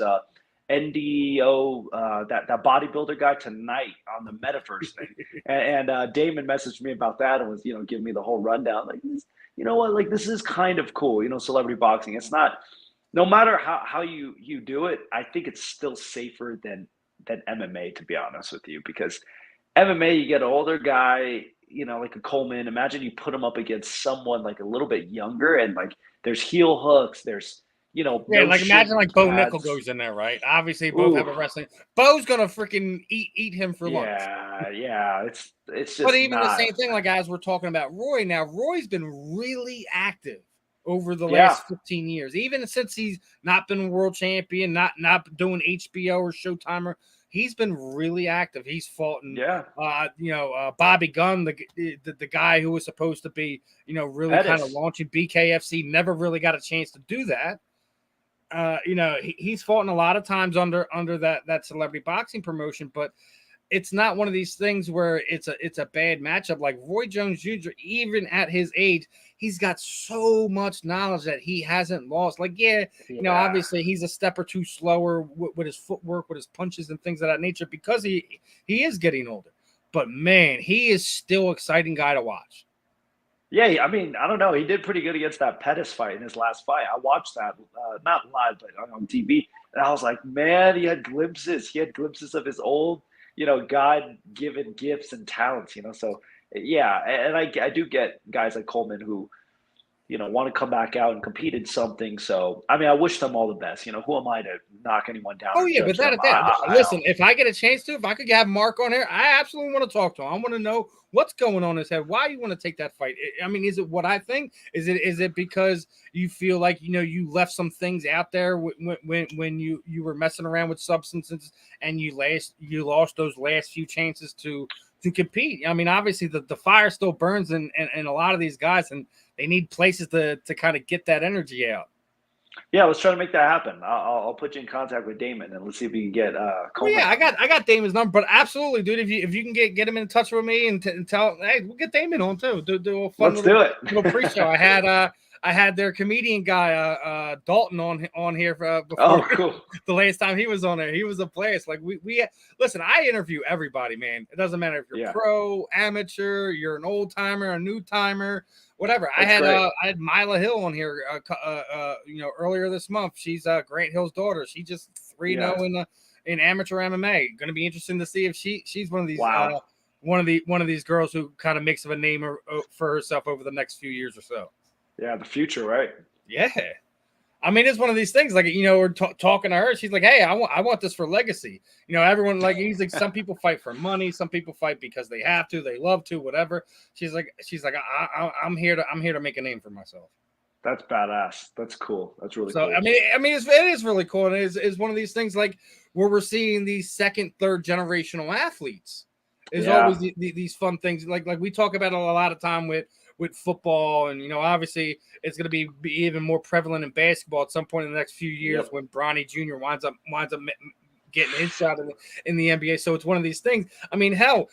NDO, that bodybuilder guy tonight on the Metaverse thing. And Damon messaged me about that and was, giving me the whole rundown. Like, this is kind of cool, Celebrity Boxing. It's not, no matter how you do it, I think it's still safer than MMA, to be honest with you, because MMA, you get an older guy, like a Coleman. Imagine you put him up against someone like a little bit younger, and like there's heel hooks, there's imagine like Bo Nickel goes in there, right? Obviously, both have a wrestling. Bo's gonna freaking eat him for lunch. Yeah, it's just. But even the same thing, like as we're talking about Roy now, Roy's been really active over the last 15 years, even since he's not been world champion, not doing HBO or Showtime. He's been really active. He's fought in, Bobby Gunn, the guy who was supposed to be, really kind of launching BKFC, never really got a chance to do that. He's fought in a lot of times under that Celebrity Boxing promotion, but it's not one of these things where it's a bad matchup. Like Roy Jones Jr., even at his age, he's got so much knowledge that he hasn't lost. Like, obviously he's a step or two slower with his footwork, with his punches and things of that nature because he is getting older. But man, he is still an exciting guy to watch. Yeah, I mean, I don't know. He did pretty good against that Pettis fight in his last fight. I watched that, not live, but on TV. And I was like, man, he had glimpses. He had glimpses of his old, God-given gifts and talents, So, yeah, and I do get guys like Coleman who, want to come back out and compete in something. So, I mean, I wish them all the best. Who am I to knock anyone down? Oh, yeah, without a doubt. Listen, if I get a chance to, if I could have Mark on here, I absolutely want to talk to him. I want to know what's going on in his head. Why you want to take that fight? I mean, is it what I think? Is it because you feel like, you left some things out there when you were messing around with substances and you lost those last few chances to compete? I mean, obviously the fire still burns in a lot of these guys, and they need places to kind of get that energy out. Yeah, let's try to make that happen. I'll put you in contact with Damon, and let's see if we can get Coleman. I got Damon's number, but absolutely, dude. If you can get him in touch with me and tell him, hey, we'll get Damon on too. Do a fun little pre-show. I had their comedian guy Dalton on here before. Cool. The last time he was on there. He was a blast. Like we listen, I interview everybody, man. It doesn't matter if you're pro, amateur, you're an old timer, a new timer, whatever. I had Mila Hill on here earlier this month. She's Grant Hill's daughter. She just 3-0 in amateur MMA. Going to be interesting to see if she's one of these Wow. one of these girls who kind of makes of a name for herself over the next few years or so. Yeah, the future, right? Yeah. I mean, it's one of these things, like, you know, we're talking to her. She's like, hey, I want this for legacy. You know, everyone, like, he's like, some people fight for money. Some people fight because they have to, they love to, whatever. She's like, I'm here to make a name for myself. That's badass. That's cool. That's really So, cool. I mean, it is really cool. And it is one of these things, like, where we're seeing these second, third generational athletes. Is always these fun things. Like we talk about a lot of time with football, and, you know, obviously it's going to be even more prevalent in basketball at some point in the next few years when Bronny Jr. winds up getting his shot in the NBA. So it's one of these things. I mean, hell,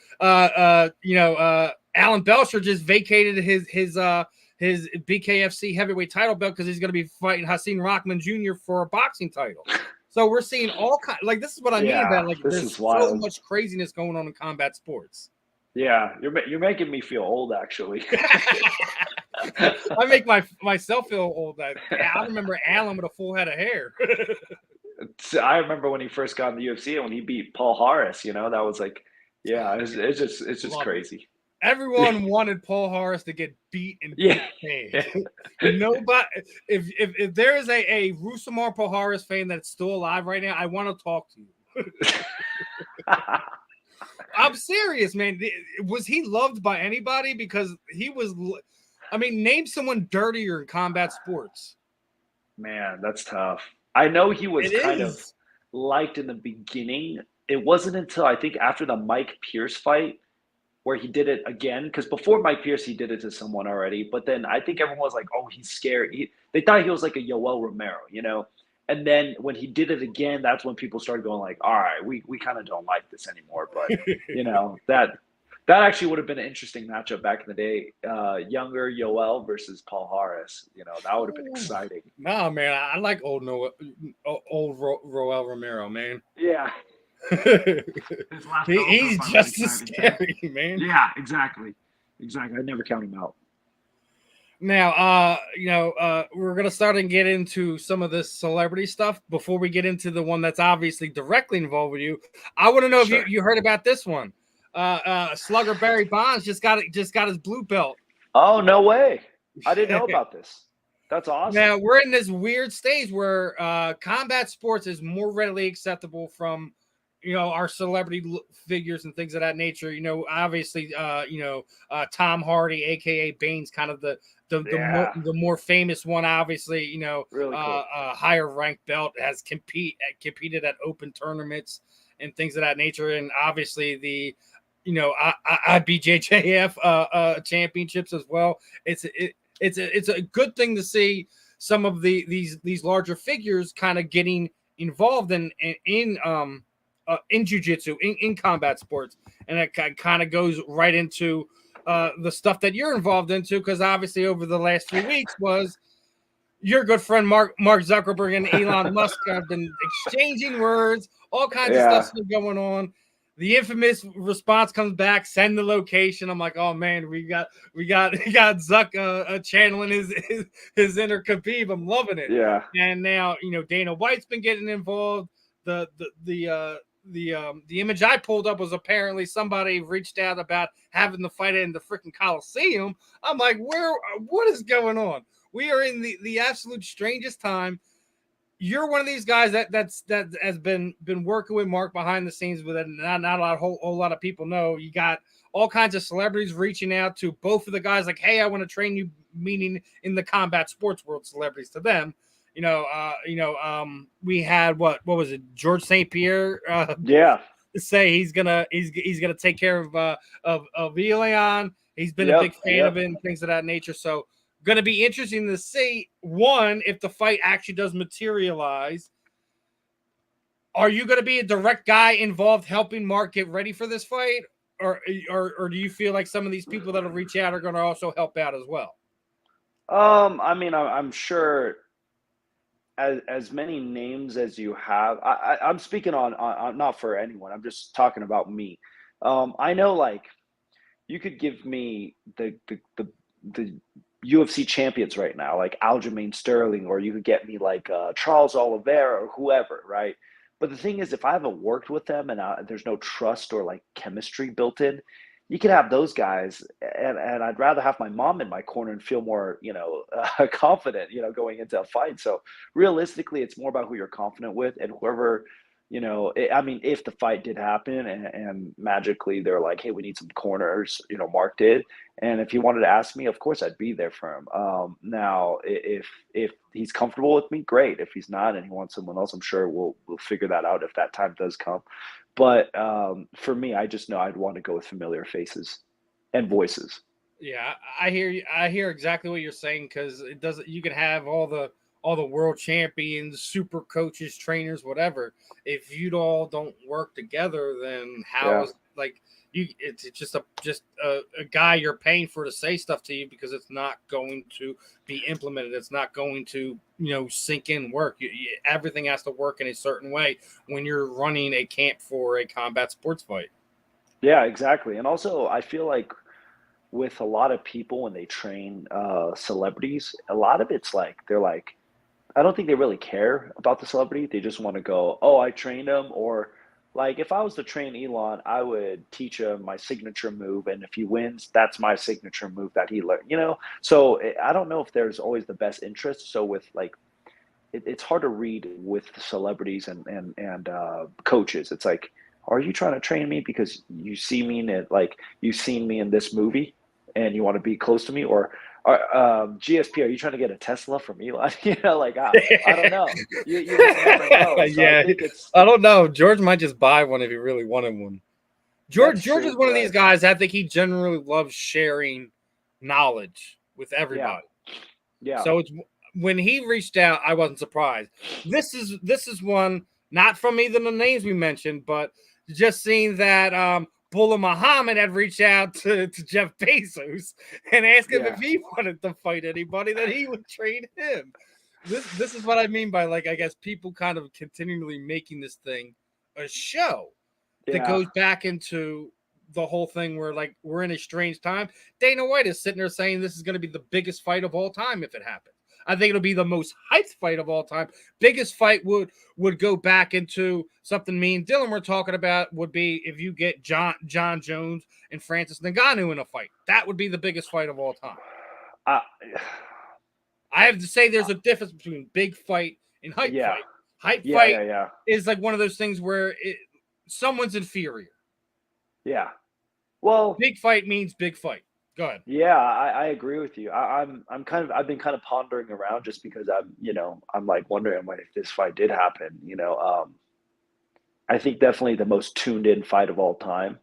you know, Alan Belcher just vacated his BKFC heavyweight title belt because he's going to be fighting Hasim Rahman Jr. for a boxing title. So we're seeing all kind. Like, this is what I mean about, like, there's so much craziness going on in combat sports. Yeah, you're making me feel old, actually. I make myself feel old. I remember Alan with a full head of hair. I remember when he first got in the UFC and when he beat Paul Harris. You know, that was like, yeah, it's just crazy. Everyone wanted Paul Harris to get beat and paid. Nobody. If there is a Rousimar Paul Harris fan that's still alive right now, I want to talk to you. I'm serious, man. Was he loved by anybody? Because he was. I mean, name someone dirtier in combat sports. Man, that's tough. I know he was kind of liked in the beginning. It wasn't until I think after the Mike Pierce fight where he did it again, because before Mike Pierce, he did it to someone already. But then I think everyone was like, oh, he's scared. They thought he was like a Yoel Romero, you know? And then when he did it again, that's when people started going like, all right, we kind of don't like this anymore. But, you know, that actually would have been an interesting matchup back in the day. Younger Yoel versus Paul Harris. You know, that would have been exciting. Nah, man, I like old Roel Romero, man. Yeah. He's just as scary, man. Yeah, exactly. I never count him out. Now, you know, we're gonna start and get into some of this celebrity stuff before we get into the one that's obviously directly involved with you. I want to know if you heard about this one. Slugger Barry Bonds just got his blue belt. Oh, no way! I didn't know about this. That's awesome. Now we're in this weird stage where combat sports is more readily acceptable from, you know, our celebrity figures and things of that nature. You know, obviously, you know, Tom Hardy, aka Bane's kind of the more famous one. Obviously, you know, really cool. Higher ranked belt, has competed at open tournaments and things of that nature, and obviously the, you know, IBJJF championships as well. It's a good thing to see some of these larger figures kind of getting involved in jiu-jitsu, in combat sports. And it kind of goes right into the stuff that you're involved into, because obviously over the last few weeks was your good friend Mark Zuckerberg and Elon Musk have been exchanging words, all kinds of stuff's been going on. The infamous response comes back, send the location. I'm like, oh man, we got Zuck channeling his inner Khabib. I'm loving it. Yeah. And now, you know, Dana White's been getting involved. The image I pulled up was apparently somebody reached out about having the fight in the freaking Coliseum. I'm like, what is going on? We are in the absolute strangest time. You're one of these guys that has been working with Mark behind the scenes, with it. Not a whole lot of people know. You got all kinds of celebrities reaching out to both of the guys, like, hey, I want to train you, meaning in the combat sports world, celebrities to them. You know, we had what was it? George St. Pierre. Say he's gonna take care of Elion. He's been a big fan of it and things of that nature. So, going to be interesting to see, one, if the fight actually does materialize. Are you going to be a direct guy involved helping Mark get ready for this fight, or do you feel like some of these people that'll reach out are going to also help out as well? I mean, I'm sure. As many names as you have, I'm speaking on not for anyone. I'm just talking about me. I know, like, you could give me the UFC champions right now, like Aljamain Sterling, or you could get me like Charles Oliveira or whoever, right? But the thing is, if I haven't worked with them and there's no trust or like chemistry built in, you can have those guys, and I'd rather have my mom in my corner and feel more, confident, going into a fight. So realistically, it's more about who you're confident with, and whoever, I mean, if the fight did happen and magically they're like, hey, we need some corners, Mark did, and if he wanted to ask me, of course I'd be there for him. Now, if he's comfortable with me, great. If he's not and he wants someone else, I'm sure we'll figure that out if that time does come. But for me, I just know I'd want to go with familiar faces and voices. Yeah, I hear you. I hear exactly what you're saying, because it doesn't. You can have all the world champions, super coaches, trainers, whatever. If you all don't work together, then how is like you? It's just a guy you're paying for to say stuff to you, because it's not going to be implemented. It's not going to sink in work. Everything has to work in a certain way when you're running a camp for a combat sports fight. Yeah, exactly. And also, I feel like with a lot of people when they train celebrities, a lot of it's like they're like, I don't think they really care about the celebrity. They just want to go, oh, I trained him. Or like if I was to train Elon, I would teach him my signature move. And if he wins, that's my signature move that he learned, So I don't know if there's always the best interest. So with like, it's hard to read with celebrities and coaches. It's like, are you trying to train me because you see me in like you've seen me in this movie and you want to be close to me? Or GSP, are you trying to get a Tesla from Elon? I don't know. You just never know. So Yeah, I don't know. George might just buy one if he really wanted one. George is one of these guys. I think he generally loves sharing knowledge with everybody. Yeah. So it's when he reached out, I wasn't surprised. This is one not from either of the names we mentioned, but just seeing that Bullah Muhammad had reached out to Jeff Bezos and asked him if he wanted to fight anybody, that he would train him. This is what I mean by, like, I guess people kind of continually making this thing a show that goes back into the whole thing where, like, we're in a strange time. Dana White is sitting there saying this is going to be the biggest fight of all time if it happens. I think it'll be the most hyped fight of all time. Biggest fight would go back into something me and Dylan were talking about, would be if you get John Jones and Francis Ngannou in a fight. That would be the biggest fight of all time. I have to say there's a difference between big fight and hype fight. Hype fight is like one of those things where someone's inferior. Yeah. Well, big fight means big fight. Go ahead. Yeah, I agree with you. I've been kind of pondering around just because I'm like wondering, I'm like, if this fight did happen, I think definitely the most tuned in fight of all time,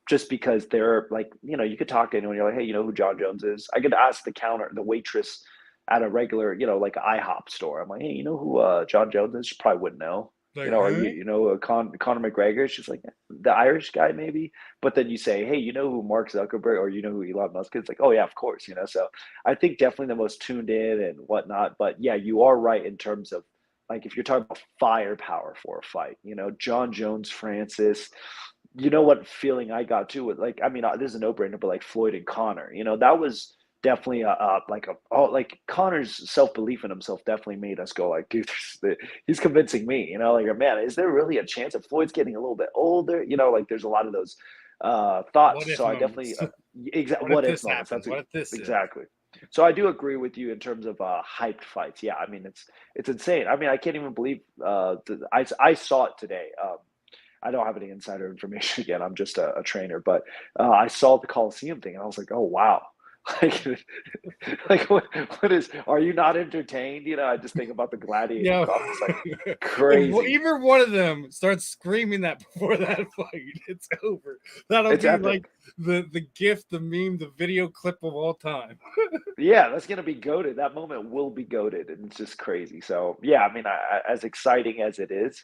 just because they're like, you could talk to anyone, you're like, hey, you know who John Jones is? I could ask the waitress at a regular, like an IHOP store. I'm like, hey, you know who John Jones is? She probably wouldn't know. Like, or Conor McGregor. She's like, the Irish guy maybe. But then you say, hey, you know who Mark Zuckerberg or you know who Elon Musk is? Like, oh yeah, of course. So I think definitely the most tuned in and whatnot. But yeah, you are right in terms of, like, if you're talking about firepower for a fight, John Jones, Francis, what feeling I got too with, like, I mean, this is a no-brainer, but like Floyd and Conor, that was definitely like Conor's self-belief in himself definitely made us go like, dude, he's convincing me, like, man, is there really a chance if Floyd's getting a little bit older? Like, there's a lot of those thoughts. So I definitely what if moments. That's what if this exactly. So I do agree with you in terms of hyped fights. Yeah, I mean, it's insane. I mean, I can't even believe I saw it today. I don't have any insider information again. I'm just a trainer, but I saw the Coliseum thing and I was like, oh wow. Like what is? Are you not entertained? I just think about the gladiator. It's like crazy. If either one of them starts screaming that before that fight, it's over. That'll be epic. Like the gift, the meme, the video clip of all time. Yeah, that's gonna be goated. That moment will be goated, and it's just crazy. So yeah, I mean, as exciting as it is,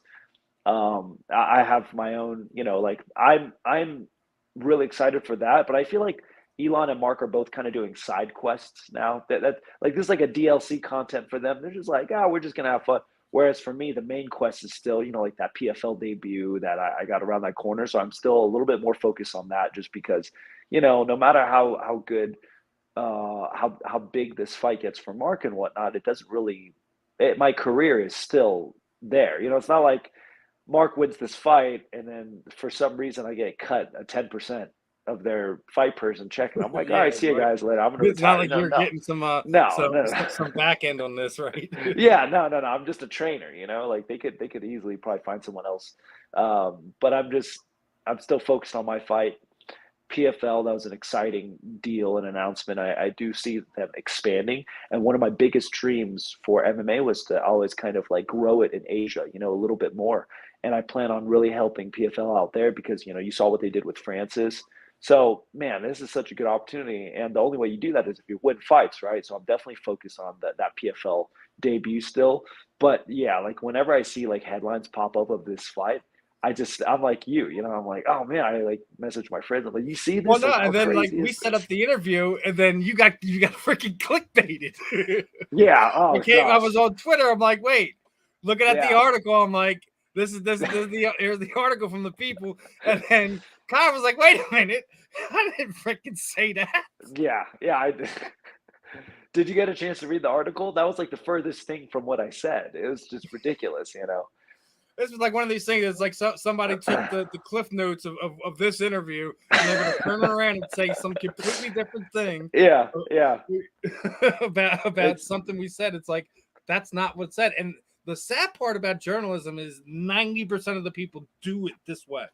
I have my own. Like I'm really excited for that, but I feel like Elon and Mark are both kind of doing side quests now. That like this is like a DLC content for them. They're just like, we're just gonna have fun. Whereas for me, the main quest is still, like that PFL debut that I got around that corner. So I'm still a little bit more focused on that, just because, no matter how good, how big this fight gets for Mark and whatnot, it doesn't really. My career is still there. It's not like Mark wins this fight, and then for some reason I get cut a 10% of their fight person check, and I'm like, all right, see you guys later. I'm gonna It's not retire. like you're getting some No. some back end on this, right? Yeah, no. I'm just a trainer, like they could easily probably find someone else. But I'm still focused on my fight. PFL, that was an exciting deal and announcement. I do see them expanding. And one of my biggest dreams for MMA was to always kind of like grow it in Asia, a little bit more. And I plan on really helping PFL out there because, you saw what they did with Francis. So, man, this is such a good opportunity. And the only way you do that is if you win fights, right? So I'm definitely focused on that PFL debut still. But yeah, like whenever I see like headlines pop up of this fight, I'm like you, I'm like, oh man, I like message my friends. I'm like, you see this? Well, no, like, and then like we set up the interview, and then you got freaking clickbaited. Yeah. Oh, I was on Twitter. I'm like, wait, looking at the article. I'm like, here's the article from the People, and then Kyle was like, wait a minute, I didn't freaking say that. Yeah. I did. Did you get a chance to read the article? That was like the furthest thing from what I said. It was just ridiculous, This was like one of these things that's like somebody took the cliff notes of this interview and they're going to turn around and say some completely different thing. Yeah. about something we said. It's like, that's not what's said. And the sad part about journalism is 90% of the people do it this way.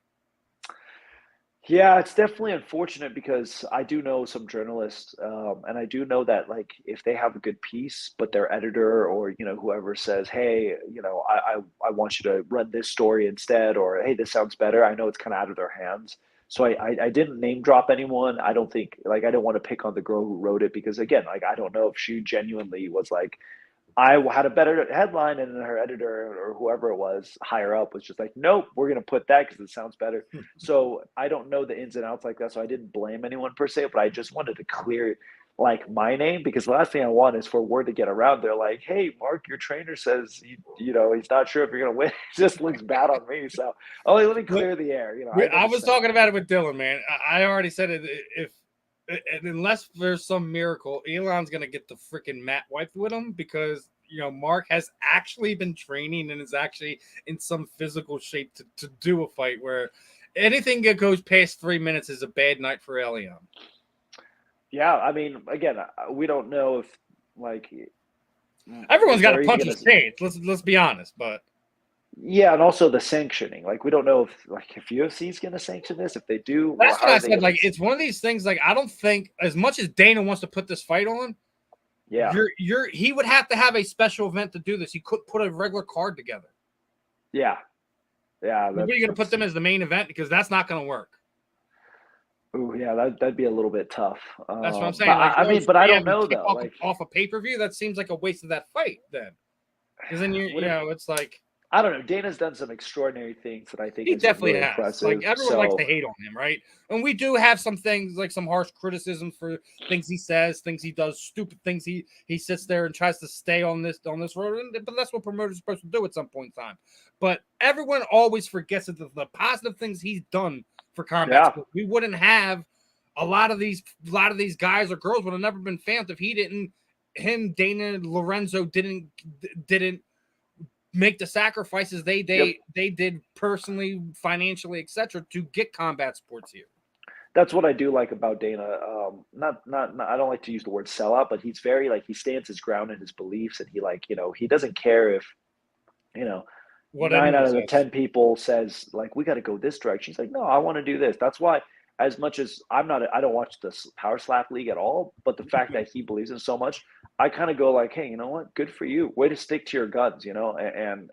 Yeah, it's definitely unfortunate because I do know some journalists, and I do know that like if they have a good piece, but their editor or whoever says, "Hey, I want you to run this story instead," or "Hey, this sounds better," I know it's kind of out of their hands. So I didn't name drop anyone. I don't think I didn't want to pick on the girl who wrote it because again, like I don't know if she genuinely was like, I had a better headline, and then her editor or whoever it was higher up was just like, nope, we're going to put that because it sounds better. So I don't know the ins and outs like that. So I didn't blame anyone per se, but I just wanted to clear like my name because the last thing I want is for word to get around. They're like, hey, Mark, your trainer says, he's not sure if you're going to win. It just looks bad on me. So let me clear the air. I was talking about it with Dylan, man. I already said it. Unless there's some miracle, Elon's going to get the freaking mat wiped with him because, Mark has actually been training and is actually in some physical shape to do a fight where anything that goes past 3 minutes is a bad night for Elian. Yeah, I mean, again, we don't know if, like... Everyone's got to punch his face, let's be honest, but... Yeah, and also the sanctioning. Like, we don't know if UFC is going to sanction this. If they do, that's what I said. Like, it's one of these things. Like, I don't think as much as Dana wants to put this fight on. Yeah, he would have to have a special event to do this. He couldn't put a regular card together. Yeah. Are you going to put them as the main event because that's not going to work. Ooh, yeah, that'd be a little bit tough. That's what I'm saying. But I don't know though. Off a pay-per-view, that seems like a waste of that fight. Then, because then it's like. I don't know. Dana's done some extraordinary things that I think he definitely really has. Impressive. Like everyone likes to hate on him, right? And we do have some things, like some harsh criticisms for things he says, things he does, stupid things he sits there and tries to stay on this road. But that's what promoters are supposed to do at some point in time. But everyone always forgets that the positive things he's done for combat sports. We wouldn't have a lot of these guys or girls would have never been fans if Dana Lorenzo didn't make the sacrifices they did personally, financially, etc., to get combat sports here. That's what I do like about Dana. Not I don't like to use the word sellout, but he's very like he stands his ground in his beliefs, and he doesn't care if 9 out of the 10 people says like we got to go this direction. He's like, no, I want to do this. That's why. As much as I don't watch the Power Slap League at all, but the fact that he believes in so much, I kind of go like, hey, you know what? Good for you. Way to stick to your guns, and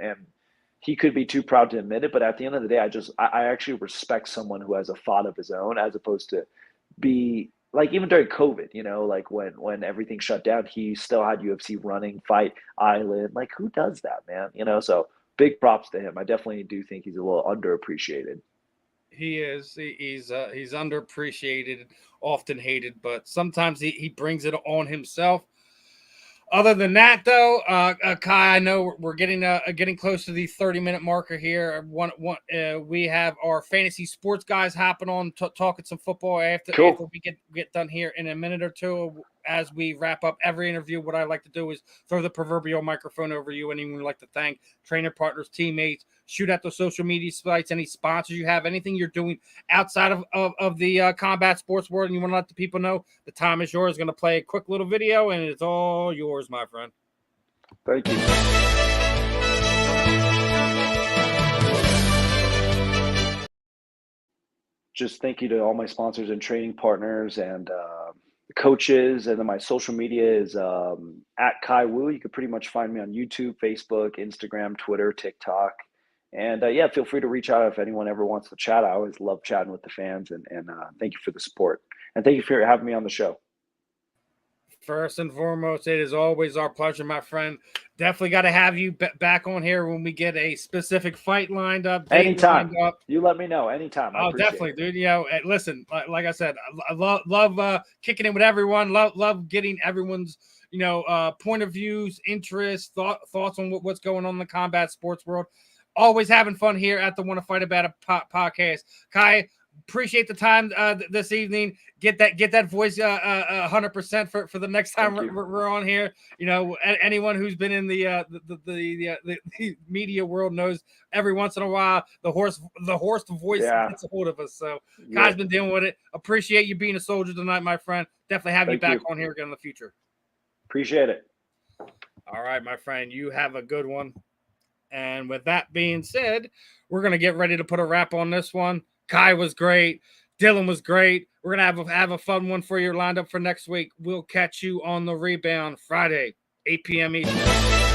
he could be too proud to admit it. But at the end of the day, I actually respect someone who has a thought of his own as opposed to be like even during COVID, like when everything shut down, he still had UFC running, Fight Island. Like who does that, man? So big props to him. I definitely do think he's a little underappreciated. He is. He's underappreciated, often hated, but sometimes he brings it on himself. Other than that, though, Kai, I know we're getting close to the 30-minute marker here. We have our fantasy sports guys hopping on, talking some football after we get done here in a minute or two. as we wrap up every interview, what I like to do is throw the proverbial microphone over you. Anyone would like to thank, trainer partners, teammates, shoot at the social media sites, any sponsors you have, anything you're doing outside of the combat sports world, and you want to let the people know, the time is yours. Going to play a quick little video, and it's all yours, my friend. Thank you. Just thank you to all my sponsors and training partners and coaches. And then my social media is at Kai Wu. You can pretty much find me on YouTube, Facebook, Instagram, Twitter, TikTok. And yeah, feel free to reach out if anyone ever wants to chat. I always love chatting with the fans, and thank you for the support. And thank you for having me on the show. First and foremost, it is always our pleasure, my friend. Definitely got to have you back on here when we get a specific fight lined up. Anytime. You let me know. Anytime. Oh, definitely, dude. You know, listen, like I said, I love kicking it with everyone. Love getting everyone's, point of views, interests, thoughts on what's going on in the combat sports world. Always having fun here at the Wanna Fight About It podcast. Kai, appreciate the time this evening. Get that voice 100% for the next time we're on here. Anyone who's been in the media world knows every once in a while the hoarse voice gets a hold of us. So Kai's been dealing with it. Appreciate you being a soldier tonight, my friend. Definitely have you back on here again in the future. Appreciate it. All right, my friend. You have a good one. And with that being said, we're going to get ready to put a wrap on this one. Kai was great. Dylan was great. We're going to have a fun one for you lined up for next week. We'll catch you on the rebound Friday, 8 p.m. Eastern.